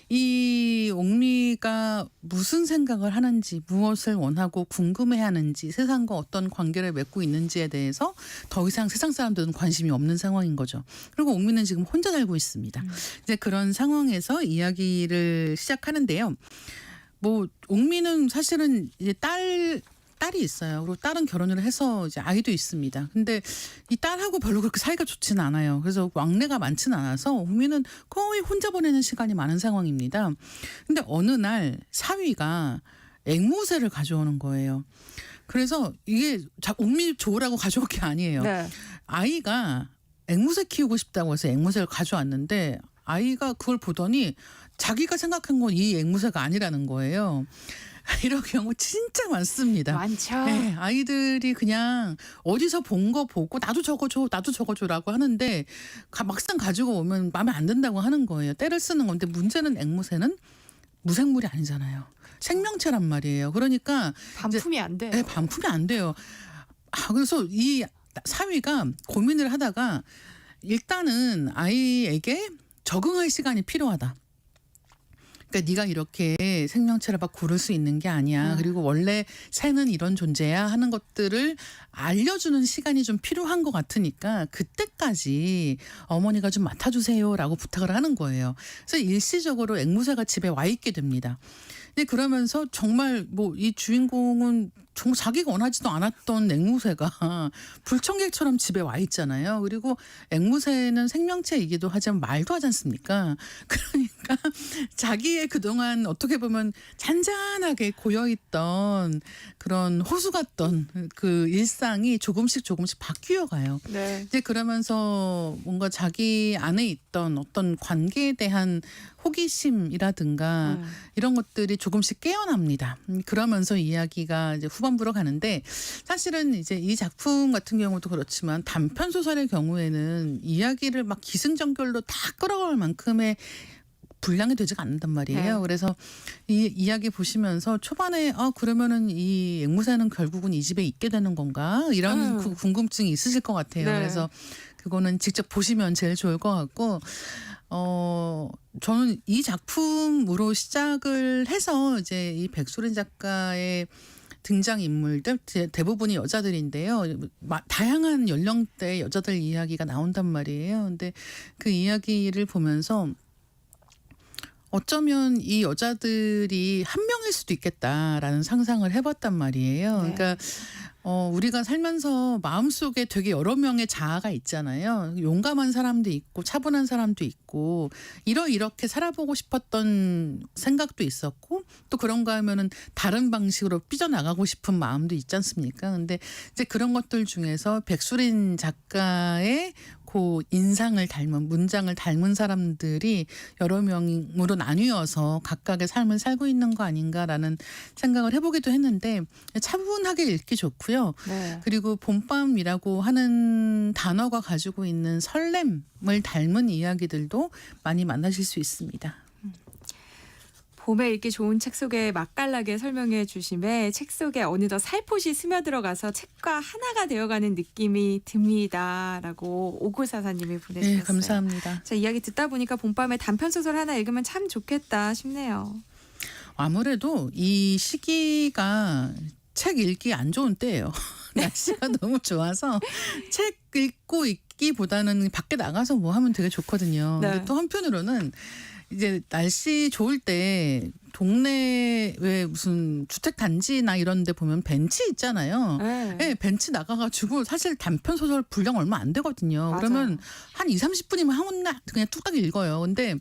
Speaker 11: 이 옥미가 무슨 생각을 하는지 무엇을 원하고 궁금해하는지 세상과 어떤 관계를 맺고 있는지에 대해서 더 이상 세상 사람들은 관심이 없는 상황인 거죠. 그리고 옥미는 지금 혼자 살고 있습니다. 이제 그런 상황에서 이야기를 시작하는데요. 뭐 옥미는 사실은 이제 딸이 있어요. 그리고 딸은 결혼을 해서 이제 아이도 있습니다. 근데 이 딸하고 별로 그렇게 사이가 좋지는 않아요. 그래서 왕래가 많지는 않아서 옥미는 거의 혼자 보내는 시간이 많은 상황입니다. 근데 어느 날 사위가 앵무새를 가져오는 거예요. 그래서 이게 옥미 좋으라고 가져올 게 아니에요.
Speaker 1: 네.
Speaker 11: 아이가 앵무새 키우고 싶다고 해서 앵무새를 가져왔는데 아이가 그걸 보더니 자기가 생각한 건 이 앵무새가 아니라는 거예요. 이런 경우 진짜 많습니다.
Speaker 1: 많죠.
Speaker 11: 네, 아이들이 그냥 어디서 본 거 보고 나도 저거 줘, 나도 저거 줘라고 하는데 막상 가지고 오면 마음에 안 든다고 하는 거예요. 때를 쓰는 건데 문제는 앵무새는 무생물이 아니잖아요. 생명체란 말이에요. 그러니까
Speaker 1: 반품이 안 돼요.
Speaker 11: 네, 반품이 안 돼요. 그래서 이 사위가 고민을 하다가 일단은 아이에게 적응할 시간이 필요하다. 그러니까 네가 이렇게 생명체를 막 고를 수 있는 게 아니야. 그리고 원래 새는 이런 존재야 하는 것들을 알려주는 시간이 좀 필요한 것 같으니까 그때까지 어머니가 좀 맡아주세요라고 부탁을 하는 거예요. 그래서 일시적으로 앵무새가 집에 와 있게 됩니다. 근데 그러면서 정말 뭐 이 주인공은 정말 자기가 원하지도 않았던 앵무새가 불청객처럼 집에 와 있잖아요. 그리고 앵무새는 생명체이기도 하지만 말도 하지 않습니까? 그러니까 자기의 그동안 어떻게 보면 잔잔하게 고여있던 그런 호수 같던 그 일상이 조금씩 바뀌어 가요.
Speaker 1: 네.
Speaker 11: 이제 그러면서 뭔가 자기 안에 있던 어떤 관계에 대한 호기심이라든가 이런 것들이 조금씩 깨어납니다. 그러면서 이야기가 이제 후반부로 가는데 사실은 이제 이 작품 같은 경우도 그렇지만 단편 소설의 경우에는 이야기를 막 기승전결로 다 끌어갈 만큼의 분량이 되지가 않는단 말이에요.
Speaker 1: 네.
Speaker 11: 그래서 이 이야기 보시면서 초반에 그러면은 이 앵무새는 결국은 이 집에 있게 되는 건가 이런 궁금증이 있으실 것 같아요.
Speaker 1: 네.
Speaker 11: 그래서 그거는 직접 보시면 제일 좋을 것 같고 저는 이 작품으로 시작을 해서 이제 이 백소린 작가의 등장 인물들 대부분이 여자들인데요. 다양한 연령대의 여자들 이야기가 나온단 말이에요. 근데 그 이야기를 보면서 어쩌면 이 여자들이 한 명일 수도 있겠다라는 상상을 해봤단 말이에요.
Speaker 1: 네.
Speaker 11: 그러니까 우리가 살면서 마음속에 되게 여러 명의 자아가 있잖아요. 용감한 사람도 있고 차분한 사람도 있고 이렇게 살아보고 싶었던 생각도 있었고 또 그런가 하면은 다른 방식으로 삐져나가고 싶은 마음도 있지 않습니까? 근데 이제 그런 것들 중에서 백수린 작가의 그 인상을 닮은 문장을 닮은 사람들이 여러 명으로 나뉘어서 각각의 삶을 살고 있는 거 아닌가라는 생각을 해보기도 했는데 차분하게 읽기 좋고요.
Speaker 1: 네.
Speaker 11: 그리고 봄밤이라고 하는 단어가 가지고 있는 설렘을 닮은 이야기들도 많이 만나실 수 있습니다.
Speaker 1: 봄에 읽기 좋은 책 속에 맛깔나게 설명해 주심에 책 속에 어느덧 살포시 스며들어가서 책과 하나가 되어가는 느낌이 듭니다라고 5944님이 보내주셨어요.
Speaker 11: 네, 감사합니다.
Speaker 1: 자, 이야기 듣다 보니까 봄밤에 단편소설 하나 읽으면 참 좋겠다 싶네요.
Speaker 11: 아무래도 이 시기가 책 읽기 안 좋은 때예요. 날씨가 너무 좋아서 책 읽고 있기보다는 밖에 나가서 뭐 하면 되게 좋거든요.
Speaker 1: 네.
Speaker 11: 근데 또 한편으로는 이제 날씨 좋을 때 동네 왜 무슨 주택 단지나 이런 데 보면 벤치 있잖아요.
Speaker 1: 네.
Speaker 11: 네, 벤치 나가가지고 사실 단편 소설 분량 얼마 안 되거든요.
Speaker 1: 맞아요.
Speaker 11: 그러면 한 2-30분이면 하나 그냥 뚝딱 읽어요. 근데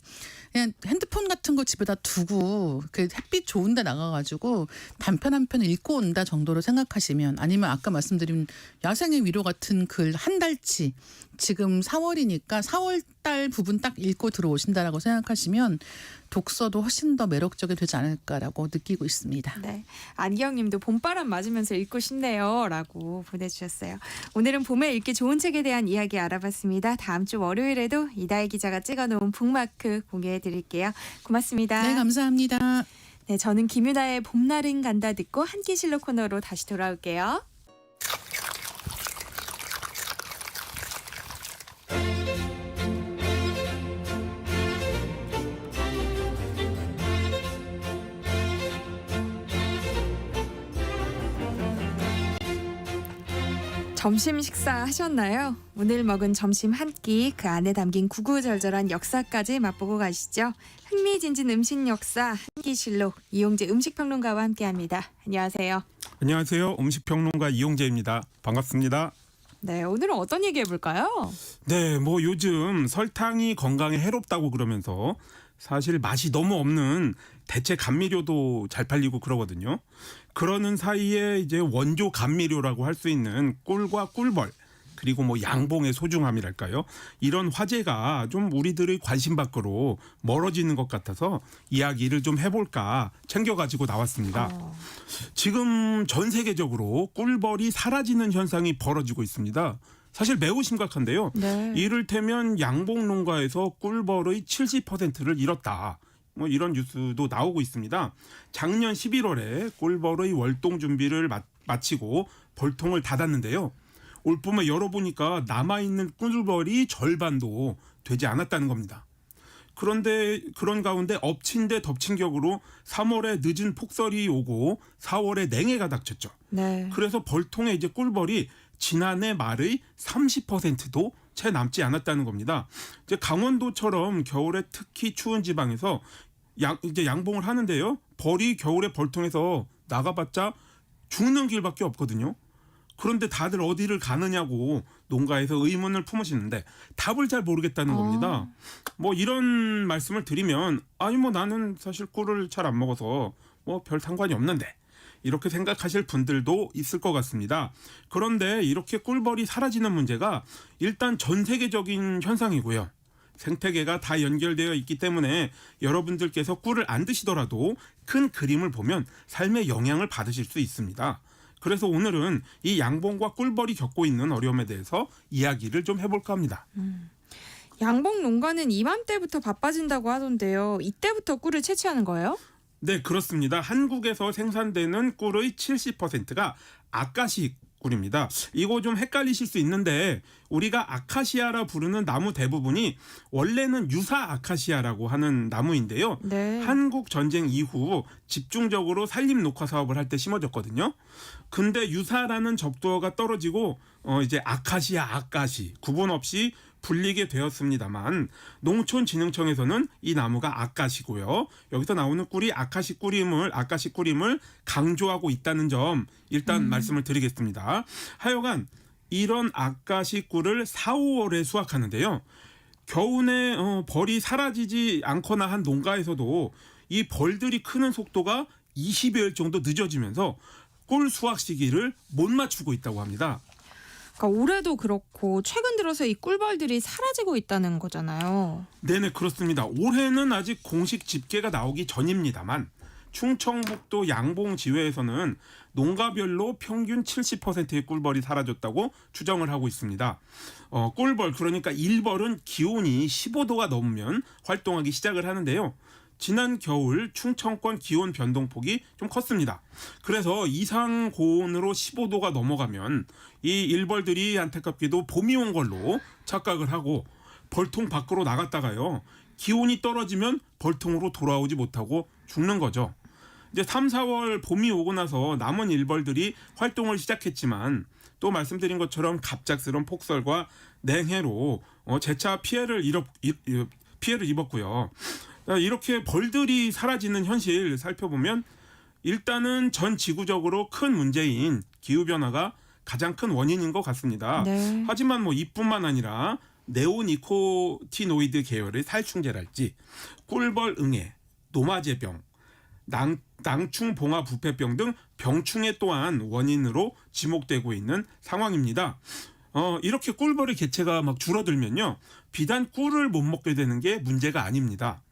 Speaker 11: 그냥 핸드폰 같은 거 집에다 두고 그 햇빛 좋은 데 나가가지고 단편 한 편 읽고 온다 정도로 생각하시면 아니면 아까 말씀드린 야생의 위로 같은 글 한 달치 지금 4월이니까 4월달 부분 딱 읽고 들어오신다라고 생각하시면 독서도 훨씬 더 매력적이 되지 않을까라고 느끼고 있습니다.
Speaker 1: 네, 안기영님도 봄바람 맞으면서 읽고 싶네요라고 보내주셨어요. 오늘은 봄에 읽기 좋은 책에 대한 이야기 알아봤습니다. 다음 주 월요일에도 이다혜 기자가 찍어놓은 북마크 공개해드릴게요. 고맙습니다.
Speaker 11: 네, 감사합니다.
Speaker 1: 네, 저는 김유나의 봄날은 간다 듣고 한끼실로 코너로 다시 돌아올게요. 점심 식사 하셨나요? 오늘 먹은 점심 한 끼 그 안에 담긴 구구절절한 역사까지 맛보고 가시죠. 흥미진진 음식 역사 한끼실록 이용재 음식평론가와 함께합니다. 안녕하세요.
Speaker 12: 안녕하세요. 음식평론가 이용재입니다. 반갑습니다.
Speaker 1: 네, 오늘은 어떤 얘기 해볼까요?
Speaker 12: 네, 뭐 요즘 설탕이 건강에 해롭다고 그러면서 사실 맛이 너무 없는 대체 감미료도 잘 팔리고 그러거든요. 그러는 사이에 이제 원조 감미료라고 할 수 있는 꿀과 꿀벌, 그리고 뭐 양봉의 소중함이랄까요? 이런 화제가 좀 우리들의 관심 밖으로 멀어지는 것 같아서 이야기를 좀 해볼까 챙겨가지고 나왔습니다. 지금 전 세계적으로 꿀벌이 사라지는 현상이 벌어지고 있습니다. 사실 매우 심각한데요.
Speaker 1: 네.
Speaker 12: 이를테면 양봉 농가에서 꿀벌의 70%를 잃었다. 뭐 이런 뉴스도 나오고 있습니다. 작년 11월에 꿀벌의 월동 준비를 마치고 벌통을 닫았는데요. 올 봄에 열어보니까 남아있는 꿀벌이 절반도 되지 않았다는 겁니다. 그런데 그런 가운데 엎친 데 덮친 격으로 3월에 늦은 폭설이 오고 4월에 냉해가 닥쳤죠.
Speaker 1: 네.
Speaker 12: 그래서 벌통에 이제 꿀벌이 지난해 말의 30%도 채 남지 않았다는 겁니다. 이제 강원도처럼 겨울에 특히 추운 지방에서 이제 양봉을 하는데요. 벌이 겨울에 벌통에서 나가봤자 죽는 길밖에 없거든요. 그런데 다들 어디를 가느냐고 농가에서 의문을 품으시는데 답을 잘 모르겠다는 겁니다. 뭐 이런 말씀을 드리면 아니 뭐 나는 사실 꿀을 잘 안 먹어서 뭐 별 상관이 없는데 이렇게 생각하실 분들도 있을 것 같습니다. 그런데 이렇게 꿀벌이 사라지는 문제가 일단 전 세계적인 현상이고요. 생태계가 다 연결되어 있기 때문에 여러분들께서 꿀을 안 드시더라도 큰 그림을 보면 삶에 영향을 받으실 수 있습니다. 그래서 오늘은 이 양봉과 꿀벌이 겪고 있는 어려움에 대해서 이야기를 좀 해볼까 합니다.
Speaker 1: 양봉 농가는 이맘때부터 바빠진다고 하던데요. 이때부터 꿀을 채취하는 거예요?
Speaker 12: 네, 그렇습니다. 한국에서 생산되는 꿀의 70%가 아카시 꿀입니다. 이거 좀 헷갈리실 수 있는데 우리가 아카시아라 부르는 나무 대부분이 원래는 유사 아카시아라고 하는 나무인데요.
Speaker 1: 네.
Speaker 12: 한국 전쟁 이후 집중적으로 산림 녹화 사업을 할 때 심어졌거든요. 근데 유사라는 접두어가 떨어지고 이제 아카시아, 아까시 구분 없이 불리게 되었습니다만 농촌진흥청에서는 이 나무가 아까시고요. 여기서 나오는 꿀이 아카시 꿀임을 강조하고 있다는 점 일단 말씀을 드리겠습니다. 하여간 이런 아까시 꿀을 4, 5월에 수확하는데요. 겨우내 벌이 사라지지 않거나 한 농가에서도 이 벌들이 크는 속도가 20여일 정도 늦어지면서 꿀 수확 시기를 못 맞추고 있다고 합니다.
Speaker 1: 그러니까 올해도 그렇고 최근 들어서 이 꿀벌들이 사라지고 있다는 거잖아요.
Speaker 12: 네네, 그렇습니다. 올해는 아직 공식 집계가 나오기 전입니다만 충청북도 양봉지회에서는 농가별로 평균 70%의 꿀벌이 사라졌다고 추정을 하고 있습니다. 꿀벌, 그러니까 일벌은 기온이 15도가 넘으면 활동하기 시작을 하는데요. 지난 겨울 충청권 기온 변동폭이 좀 컸습니다. 그래서 이상 고온으로 15도가 넘어가면 이 일벌들이 안타깝게도 봄이 온 걸로 착각을 하고 벌통 밖으로 나갔다가요. 기온이 떨어지면 벌통으로 돌아오지 못하고 죽는 거죠. 이제 3, 4월 봄이 오고 나서 남은 일벌들이 활동을 시작했지만 또 말씀드린 것처럼 갑작스러운 폭설과 냉해로 재차 피해를 입었고요. 이렇게 벌들이 사라지는 현실 살펴보면 일단은 전 지구적으로 큰 문제인 기후변화가 가장 큰 원인인 것 같습니다.
Speaker 1: 네.
Speaker 12: 하지만 뭐 이뿐만 아니라 네오니코티노이드 계열의 살충제랄지 꿀벌 응애, 노마제병, 낭충봉화 부패병 등 병충해 또한 원인으로 지목되고 있는 상황입니다. 이렇게 꿀벌의 개체가 막 줄어들면요. 비단 꿀을 못 먹게 되는 게 문제가 아닙니다.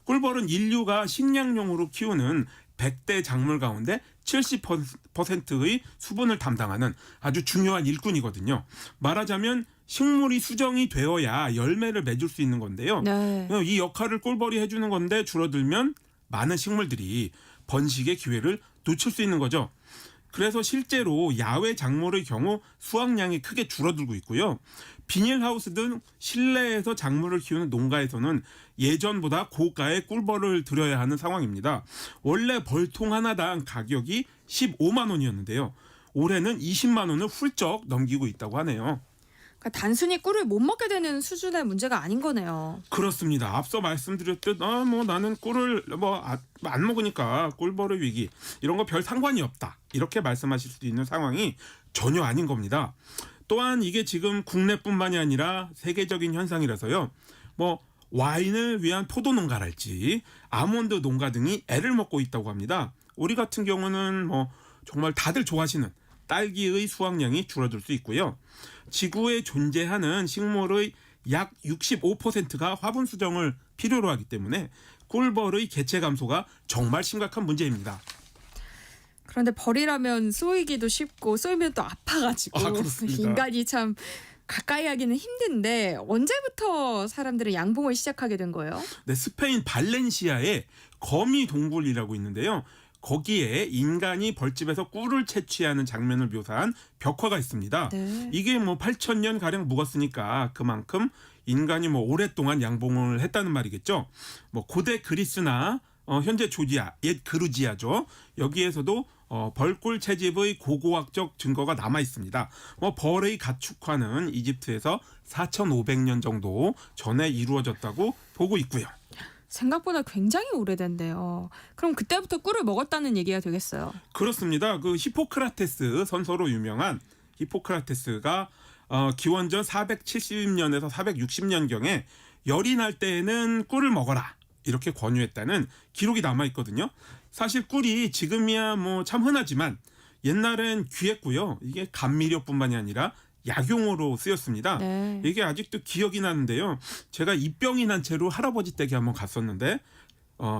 Speaker 12: 꿀벌은 인류가 식량용으로 키우는 100대 작물 가운데 70%의 수분을 담당하는 아주 중요한 일꾼이거든요. 말하자면 식물이 수정이 되어야 열매를 맺을 수 있는 건데요.
Speaker 1: 네.
Speaker 12: 이 역할을 꿀벌이 해주는 건데 줄어들면 많은 식물들이 번식의 기회를 놓칠 수 있는 거죠. 그래서 실제로 야외 작물의 경우 수확량이 크게 줄어들고 있고요. 비닐하우스 등 실내에서 작물을 키우는 농가에서는 예전보다 고가의 꿀벌을 들여야 하는 상황입니다. 원래 벌통 하나당 가격이 15만 원이었는데요. 올해는 20만 원을 훌쩍 넘기고 있다고 하네요.
Speaker 1: 그러니까 단순히 꿀을 못 먹게 되는 수준의 문제가 아닌 거네요.
Speaker 12: 그렇습니다. 앞서 말씀드렸듯 뭐 나는 꿀을 안 먹으니까 꿀벌의 위기 이런 거 별 상관이 없다. 이렇게 말씀하실 수 있는 상황이 전혀 아닌 겁니다. 또한 이게 지금 국내뿐만이 아니라 세계적인 현상이라서요. 뭐 와인을 위한 포도 농가랄지 아몬드 농가 등이 애를 먹고 있다고 합니다. 우리 같은 경우는 뭐 정말 다들 좋아하시는 딸기의 수확량이 줄어들 수 있고요. 지구에 존재하는 식물의 약 65%가 화분 수정을 필요로 하기 때문에 꿀벌의 개체 감소가 정말 심각한 문제입니다.
Speaker 1: 그런데 벌이라면 쏘이기도 쉽고 쏘이면 또 아파가지고
Speaker 12: 그렇습니다.
Speaker 1: 인간이 참 가까이 하기는 힘든데 언제부터 사람들은 양봉을 시작하게 된 거예요?
Speaker 12: 네, 스페인 발렌시아에 거미 동굴이라고 있는데요. 거기에 인간이 벌집에서 꿀을 채취하는 장면을 묘사한 벽화가 있습니다.
Speaker 1: 네.
Speaker 12: 이게 뭐 8,000년 가량 묵었으니까 그만큼 인간이 뭐 오랫동안 양봉을 했다는 말이겠죠. 뭐 고대 그리스나 현재 조지아, 옛 그루지아죠. 여기에서도 벌꿀 채집의 고고학적 증거가 남아 있습니다. 뭐 벌의 가축화는 이집트에서 4,500년 정도 전에 이루어졌다고 보고 있고요.
Speaker 1: 생각보다 굉장히 오래된대요. 그럼 그때부터 꿀을 먹었다는 얘기가 되겠어요.
Speaker 12: 그렇습니다. 그 히포크라테스 선서로 유명한 히포크라테스가 기원전 470년에서 460년경에 열이 날 때에는 꿀을 먹어라 이렇게 권유했다는 기록이 남아 있거든요. 사실 꿀이 지금이야 뭐 참 흔하지만 옛날엔 귀했고요. 이게 감미료뿐만이 아니라 약용으로 쓰였습니다.
Speaker 1: 네.
Speaker 12: 이게 아직도 기억이 나는데요. 제가 입병이 난 채로 할아버지 댁에 한번 갔었는데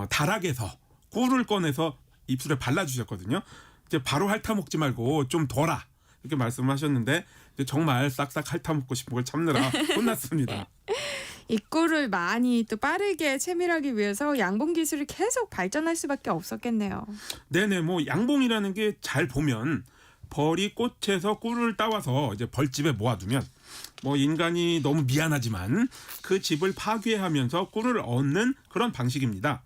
Speaker 12: 다락에서 꿀을 꺼내서 입술에 발라주셨거든요. 이제 바로 핥아 먹지 말고 좀 덜아 이렇게 말씀하셨는데 정말 싹싹 핥아 먹고 싶은 걸 참느라 혼났습니다.
Speaker 1: 이 꿀을 많이 또 빠르게 채밀하기 위해서 양봉 기술이 계속 발전할 수밖에 없었겠네요.
Speaker 12: 네네, 뭐 양봉이라는 게 잘 보면 벌이 꽃에서 꿀을 따와서 이제 벌집에 모아두면 뭐 인간이 너무 미안하지만 그 집을 파괴하면서 꿀을 얻는 그런 방식입니다.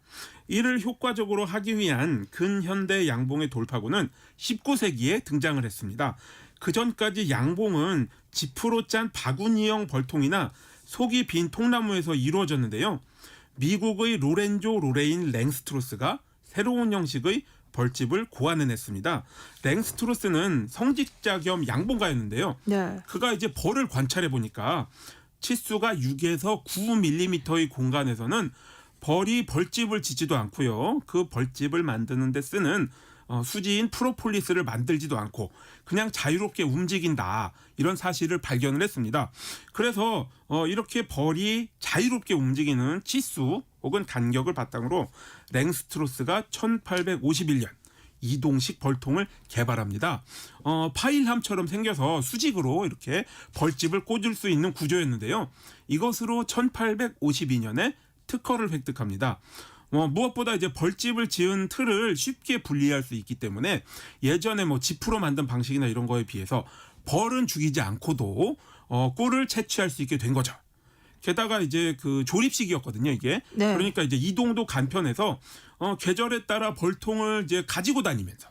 Speaker 12: 이를 효과적으로 하기 위한 근현대 양봉의 돌파구는 19세기에 등장을 했습니다. 그 전까지 양봉은 지프로 짠 바구니형 벌통이나 속이 빈 통나무에서 이루어졌는데요. 미국의 로렌조 로레인 랭스트로스가 새로운 형식의 벌집을 고안해냈습니다. 랭스트로스는 성직자 겸 양봉가였는데요.
Speaker 1: 네.
Speaker 12: 그가 이제 벌을 관찰해 보니까 치수가 6에서 9mm의 공간에서는 벌이 벌집을 짓지도 않고요. 그 벌집을 만드는 데 쓰는 수지인 프로폴리스를 만들지도 않고 그냥 자유롭게 움직인다. 이런 사실을 발견을 했습니다. 그래서 이렇게 벌이 자유롭게 움직이는 치수 혹은 간격을 바탕으로 랭스트로스가 1851년 이동식 벌통을 개발합니다. 파일함처럼 생겨서 수직으로 이렇게 벌집을 꽂을 수 있는 구조였는데요. 이것으로 1852년에 특허를 획득합니다. 무엇보다 이제 벌집을 지은 틀을 쉽게 분리할 수 있기 때문에 예전에 뭐 지프로 만든 방식이나 이런 거에 비해서 벌은 죽이지 않고도 꿀을 채취할 수 있게 된 거죠. 게다가 이제 그 조립식이었거든요, 이게.
Speaker 1: 네.
Speaker 12: 그러니까 이제 이동도 간편해서 계절에 따라 벌통을 이제 가지고 다니면서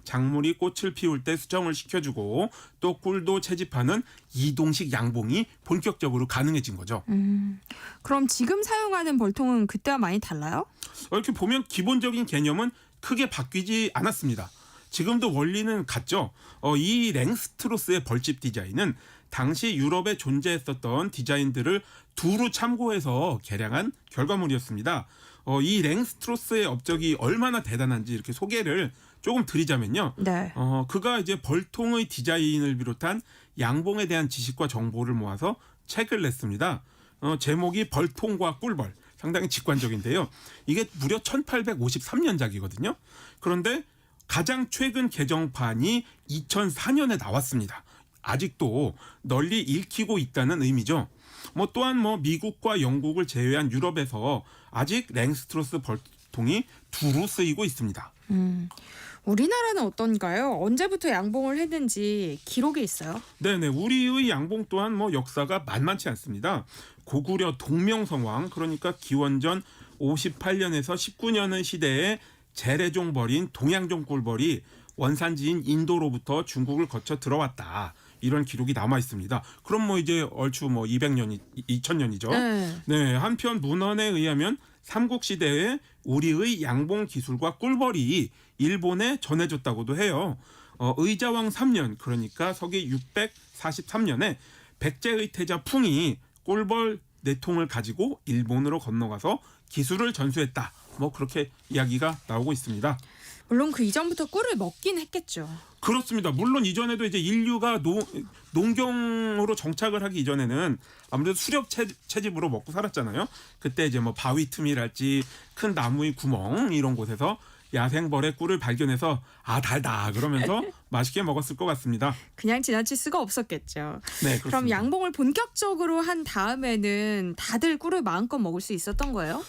Speaker 12: 작물이 꽃을 피울 때 수정을 시켜주고 또 꿀도 채집하는 이동식 양봉이 본격적으로 가능해진 거죠.
Speaker 1: 그럼 지금 사용하는 벌통은 그때와 많이 달라요?
Speaker 12: 이렇게 보면 기본적인 개념은 크게 바뀌지 않았습니다. 지금도 원리는 같죠. 이 랭스트로스의 벌집 디자인은 당시 유럽에 존재했었던 디자인들을 두루 참고해서 개량한 결과물이었습니다. 이 랭스트로스의 업적이 얼마나 대단한지 이렇게 소개를 조금 드리자면요.
Speaker 1: 네.
Speaker 12: 그가 이제 벌통의 디자인을 비롯한 양봉에 대한 지식과 정보를 모아서 책을 냈습니다. 제목이 벌통과 꿀벌. 상당히 직관적인데요. 이게 무려 1853년작이거든요. 그런데 가장 최근 개정판이 2004년에 나왔습니다. 아직도 널리 읽히고 있다는 의미죠. 또한 미국과 영국을 제외한 유럽에서 아직 랭스트로스 벌통이 두루 쓰이고 있습니다.
Speaker 1: 우리나라는 어떤가요? 언제부터 양봉을 했는지 기록이 있어요?
Speaker 12: 네네, 우리의 양봉 또한 역사가 만만치 않습니다. 고구려 동명성왕, 그러니까 기원전 58년에서 19년의 시대에 재래종 벌인 동양종 꿀벌이 원산지인 인도로부터 중국을 거쳐 들어왔다. 이런 기록이 남아 있습니다. 그럼 이제 얼추 200년이 2000년이죠. 네, 한편 문헌에 의하면 삼국 시대에 우리의 양봉 기술과 꿀벌이 일본에 전해졌다고도 해요. 의자왕 3년 그러니까 서기 643년에 백제의 태자 풍이 꿀벌 4통을 가지고 일본으로 건너가서 기술을 전수했다. 뭐 그렇게 이야기가 나오고 있습니다.
Speaker 1: 물론 그 이전부터 꿀을 먹긴 했겠죠.
Speaker 12: 그렇습니다. 물론 이전에도 이제 인류가 농경으로 정착을 하기 이전에는 아무래도 수렵 채집으로 먹고 살았잖아요. 그때 이제 뭐 바위 틈이랄지 큰 나무의 구멍 이런 곳에서 야생벌의 꿀을 발견해서 아 달다 그러면서 맛있게 먹었을 것 같습니다.
Speaker 1: 그냥 지나칠 수가 없었겠죠.
Speaker 12: 네,
Speaker 1: 그럼
Speaker 12: 그렇습니다.
Speaker 1: 양봉을 본격적으로 한 다음에는 다들 꿀을 마음껏 먹을 수 있었던 거예요?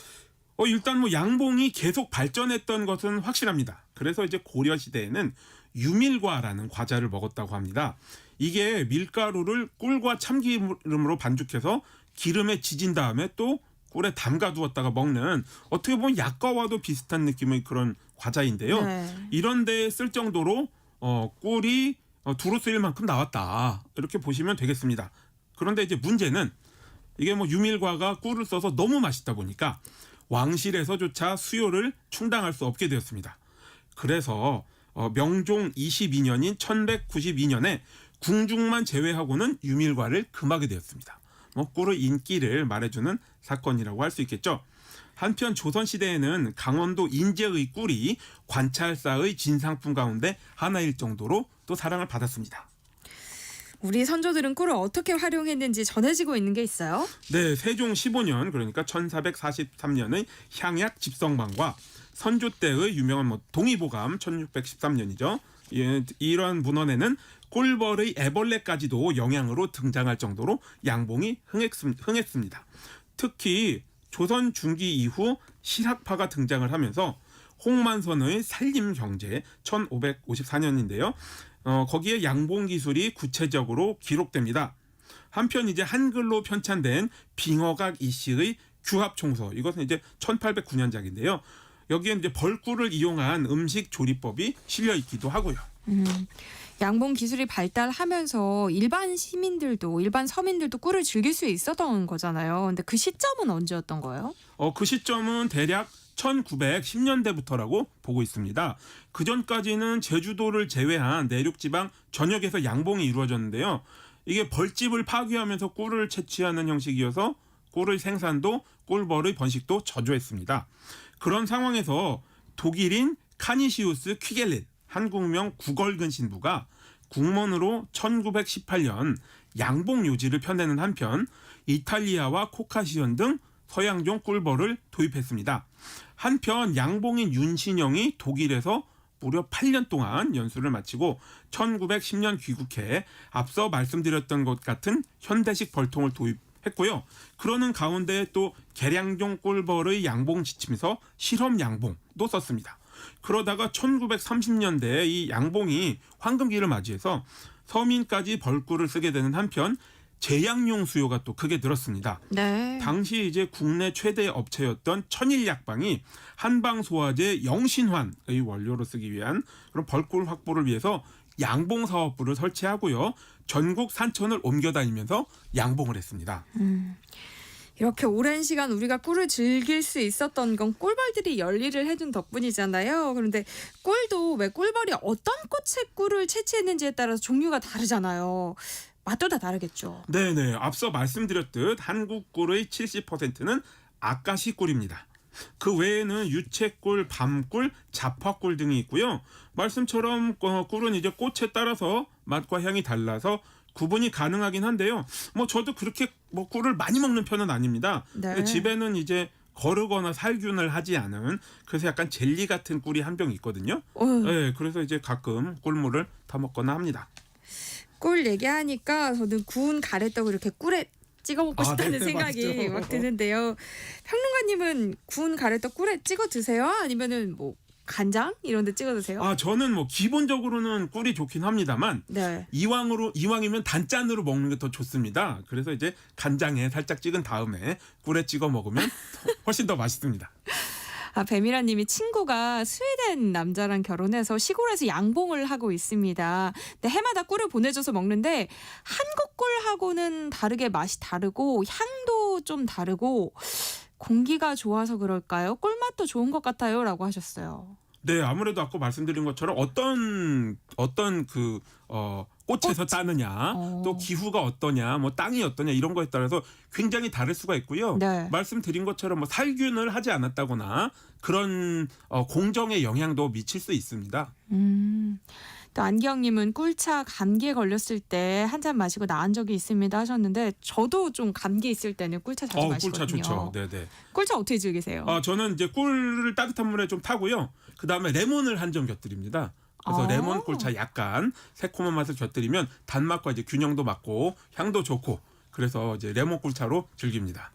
Speaker 12: 일단 뭐 양봉이 계속 발전했던 것은 확실합니다. 그래서 이제 고려 시대에는 유밀과라는 과자를 먹었다고 합니다. 이게 밀가루를 꿀과 참기름으로 반죽해서 기름에 지진 다음에 또 꿀에 담가 두었다가 먹는 어떻게 보면 약과와도 비슷한 느낌의 그런 과자인데요.
Speaker 1: 네.
Speaker 12: 이런 데에 쓸 정도로 꿀이 두루 쓰일 만큼 나왔다. 이렇게 보시면 되겠습니다. 그런데 이제 문제는 이게 뭐 유밀과가 꿀을 써서 너무 맛있다 보니까 왕실에서조차 수요를 충당할 수 없게 되었습니다. 그래서 명종 22년인 1192년에 궁중만 제외하고는 유밀과를 금하게 되었습니다. 뭐 꿀의 인기를 말해주는 사건이라고 할 수 있겠죠. 한편 조선시대에는 강원도 인제의 꿀이 관찰사의 진상품 가운데 하나일 정도로 또 사랑을 받았습니다.
Speaker 1: 우리 선조들은 꿀을 어떻게 활용했는지 전해지고 있는 게 있어요?
Speaker 12: 네, 세종 15년 그러니까 1443년의 향약 집성방과 선조 때의 유명한 뭐 동의보감 1613년이죠. 이러한 문헌에는 꿀벌의 애벌레까지도 영양으로 등장할 정도로 양봉이 흥했습니다. 특히 조선 중기 이후 실학파가 등장을 하면서 홍만선의 산림경제 1554년인데요. 거기에 양봉 기술이 구체적으로 기록됩니다. 한편 이제 한글로 편찬된 빙어각 이씨의 규합총서 이것은 이제 1809년작인데요. 여기에 이제 벌꿀을 이용한 음식 조리법이 실려 있기도 하고요.
Speaker 1: 양봉 기술이 발달하면서 일반 서민들도 꿀을 즐길 수 있었던 거잖아요. 근데 그 시점은 언제였던 거예요?
Speaker 12: 그 시점은 대략 1910년대부터라고 보고 있습니다. 그 전까지는 제주도를 제외한 내륙지방 전역에서 양봉이 이루어졌는데요. 이게 벌집을 파괴하면서 꿀을 채취하는 형식이어서 꿀의 생산도 꿀벌의 번식도 저조했습니다. 그런 상황에서 독일인 카니시우스 퀴겔린 한국명 구걸근 신부가 국문으로 1918년 양봉 요지를 펴내는 한편 이탈리아와 코카시온 등 서양종 꿀벌을 도입했습니다. 한편 양봉인 윤신영이 독일에서 무려 8년 동안 연수를 마치고 1910년 귀국해 앞서 말씀드렸던 것 같은 현대식 벌통을 도입했고요. 그러는 가운데 또 개량종 꿀벌의 양봉 지침서 실험 양봉도 썼습니다. 그러다가 1930년대에 이 양봉이 황금기를 맞이해서 서민까지 벌꿀을 쓰게 되는 한편 제약용 수요가 또 크게 늘었습니다.
Speaker 1: 네.
Speaker 12: 당시 이제 국내 최대 업체였던 천일약방이 한방소화제 영신환의 원료로 쓰기 위한 그런 벌꿀 확보를 위해서 양봉 사업부를 설치하고요. 전국 산천을 옮겨다니면서 양봉을 했습니다.
Speaker 1: 이렇게 오랜 시간 우리가 꿀을 즐길 수 있었던 건 꿀벌들이 열일을 해준 덕분이잖아요. 그런데 꿀도 왜 꿀벌이 어떤 꽃의 꿀을 채취했는지에 따라서 종류가 다르잖아요. 맛도 다 다르겠죠.
Speaker 12: 네네. 앞서 말씀드렸듯 한국 꿀의 70%는 아까시 꿀입니다. 그 외에는 유채꿀, 밤꿀, 자파꿀 등이 있고요. 말씀처럼 꿀은 이제 꽃에 따라서 맛과 향이 달라서 구분이 가능하긴 한데요. 뭐 저도 그렇게 뭐 꿀을 많이 먹는 편은 아닙니다.
Speaker 1: 네.
Speaker 12: 집에는 이제 거르거나 살균을 하지 않은 그래서 약간 젤리 같은 꿀이 한 병 있거든요. 네, 그래서 이제 가끔 꿀물을 타 먹거나 합니다.
Speaker 1: 꿀 얘기하니까 저는 구운 가래떡을 이렇게 꿀에 찍어 먹고 싶다는
Speaker 12: 네,
Speaker 1: 생각이
Speaker 12: 맞죠.
Speaker 1: 막 드는데요. 평론가님은 구운 가래떡 꿀에 찍어 드세요? 아니면은 뭐 간장 이런 데 찍어 드세요?
Speaker 12: 저는 뭐 기본적으로는 꿀이 좋긴 합니다만
Speaker 1: 네.
Speaker 12: 이왕이면 단짠으로 먹는 게 더 좋습니다. 그래서 이제 간장에 살짝 찍은 다음에 꿀에 찍어 먹으면 훨씬 더 맛있습니다.
Speaker 1: 배미라님이 친구가 스웨덴 남자랑 결혼해서 시골에서 양봉을 하고 있습니다. 근데 해마다 꿀을 보내줘서 먹는데 한국 꿀하고는 다르게 맛이 다르고 향도 좀 다르고 공기가 좋아서 그럴까요? 꿀맛도 좋은 것 같아요 라고 하셨어요.
Speaker 12: 네, 아무래도 아까 말씀드린 것처럼 어떤 그 꽃에서 따느냐, 또 기후가 어떠냐, 뭐 땅이 어떠냐 이런 거에 따라서 굉장히 다를 수가 있고요.
Speaker 1: 네.
Speaker 12: 말씀드린 것처럼 뭐 살균을 하지 않았다거나 그런 공정의 영향도 미칠 수 있습니다.
Speaker 1: 또 안기영님은 꿀차 감기에 걸렸을 때 한 잔 마시고 나은 적이 있습니다 하셨는데 저도 좀 감기 있을 때는 꿀차 자주 마시거든요.
Speaker 12: 꿀차 좋죠. 네네.
Speaker 1: 꿀차 어떻게 즐기세요?
Speaker 12: 저는 이제 꿀을 따뜻한 물에 좀 타고요. 그 다음에 레몬을 한 점 곁들입니다. 그래서 레몬 꿀차 약간 새콤한 맛을 곁들이면 단맛과 이제 균형도 맞고 향도 좋고 그래서 이제 레몬 꿀차로 즐깁니다.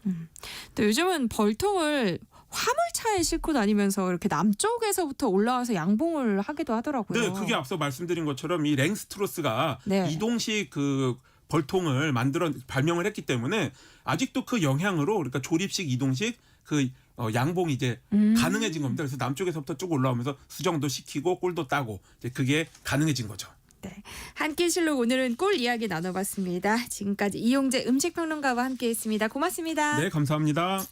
Speaker 1: 또 요즘은 벌통을 화물차에 싣고 다니면서 이렇게 남쪽에서부터 올라와서 양봉을 하기도 하더라고요.
Speaker 12: 네, 그게 앞서 말씀드린 것처럼 이 랭스트로스가
Speaker 1: 네.
Speaker 12: 이동식 그 벌통을 발명을 했기 때문에 아직도 그 영향으로 그러니까 조립식 이동식 그 양봉이 이제 가능해진 겁니다. 그래서 남쪽에서부터 쭉 올라오면서 수정도 시키고 꿀도 따고 이제 그게 가능해진 거죠.
Speaker 1: 한 끼실록 오늘은 꿀 이야기 나눠봤습니다. 지금까지 이용재 음식평론가와 함께했습니다. 고맙습니다.
Speaker 12: 네, 감사합니다.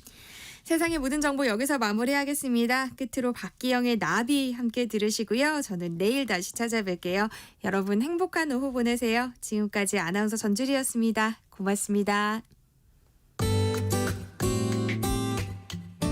Speaker 1: 세상의 모든 정보 여기서 마무리하겠습니다. 끝으로 박기영의 나비 함께 들으시고요. 저는 내일 다시 찾아뵐게요. 여러분 행복한 오후 보내세요. 지금까지 아나운서 전주리였습니다. 고맙습니다.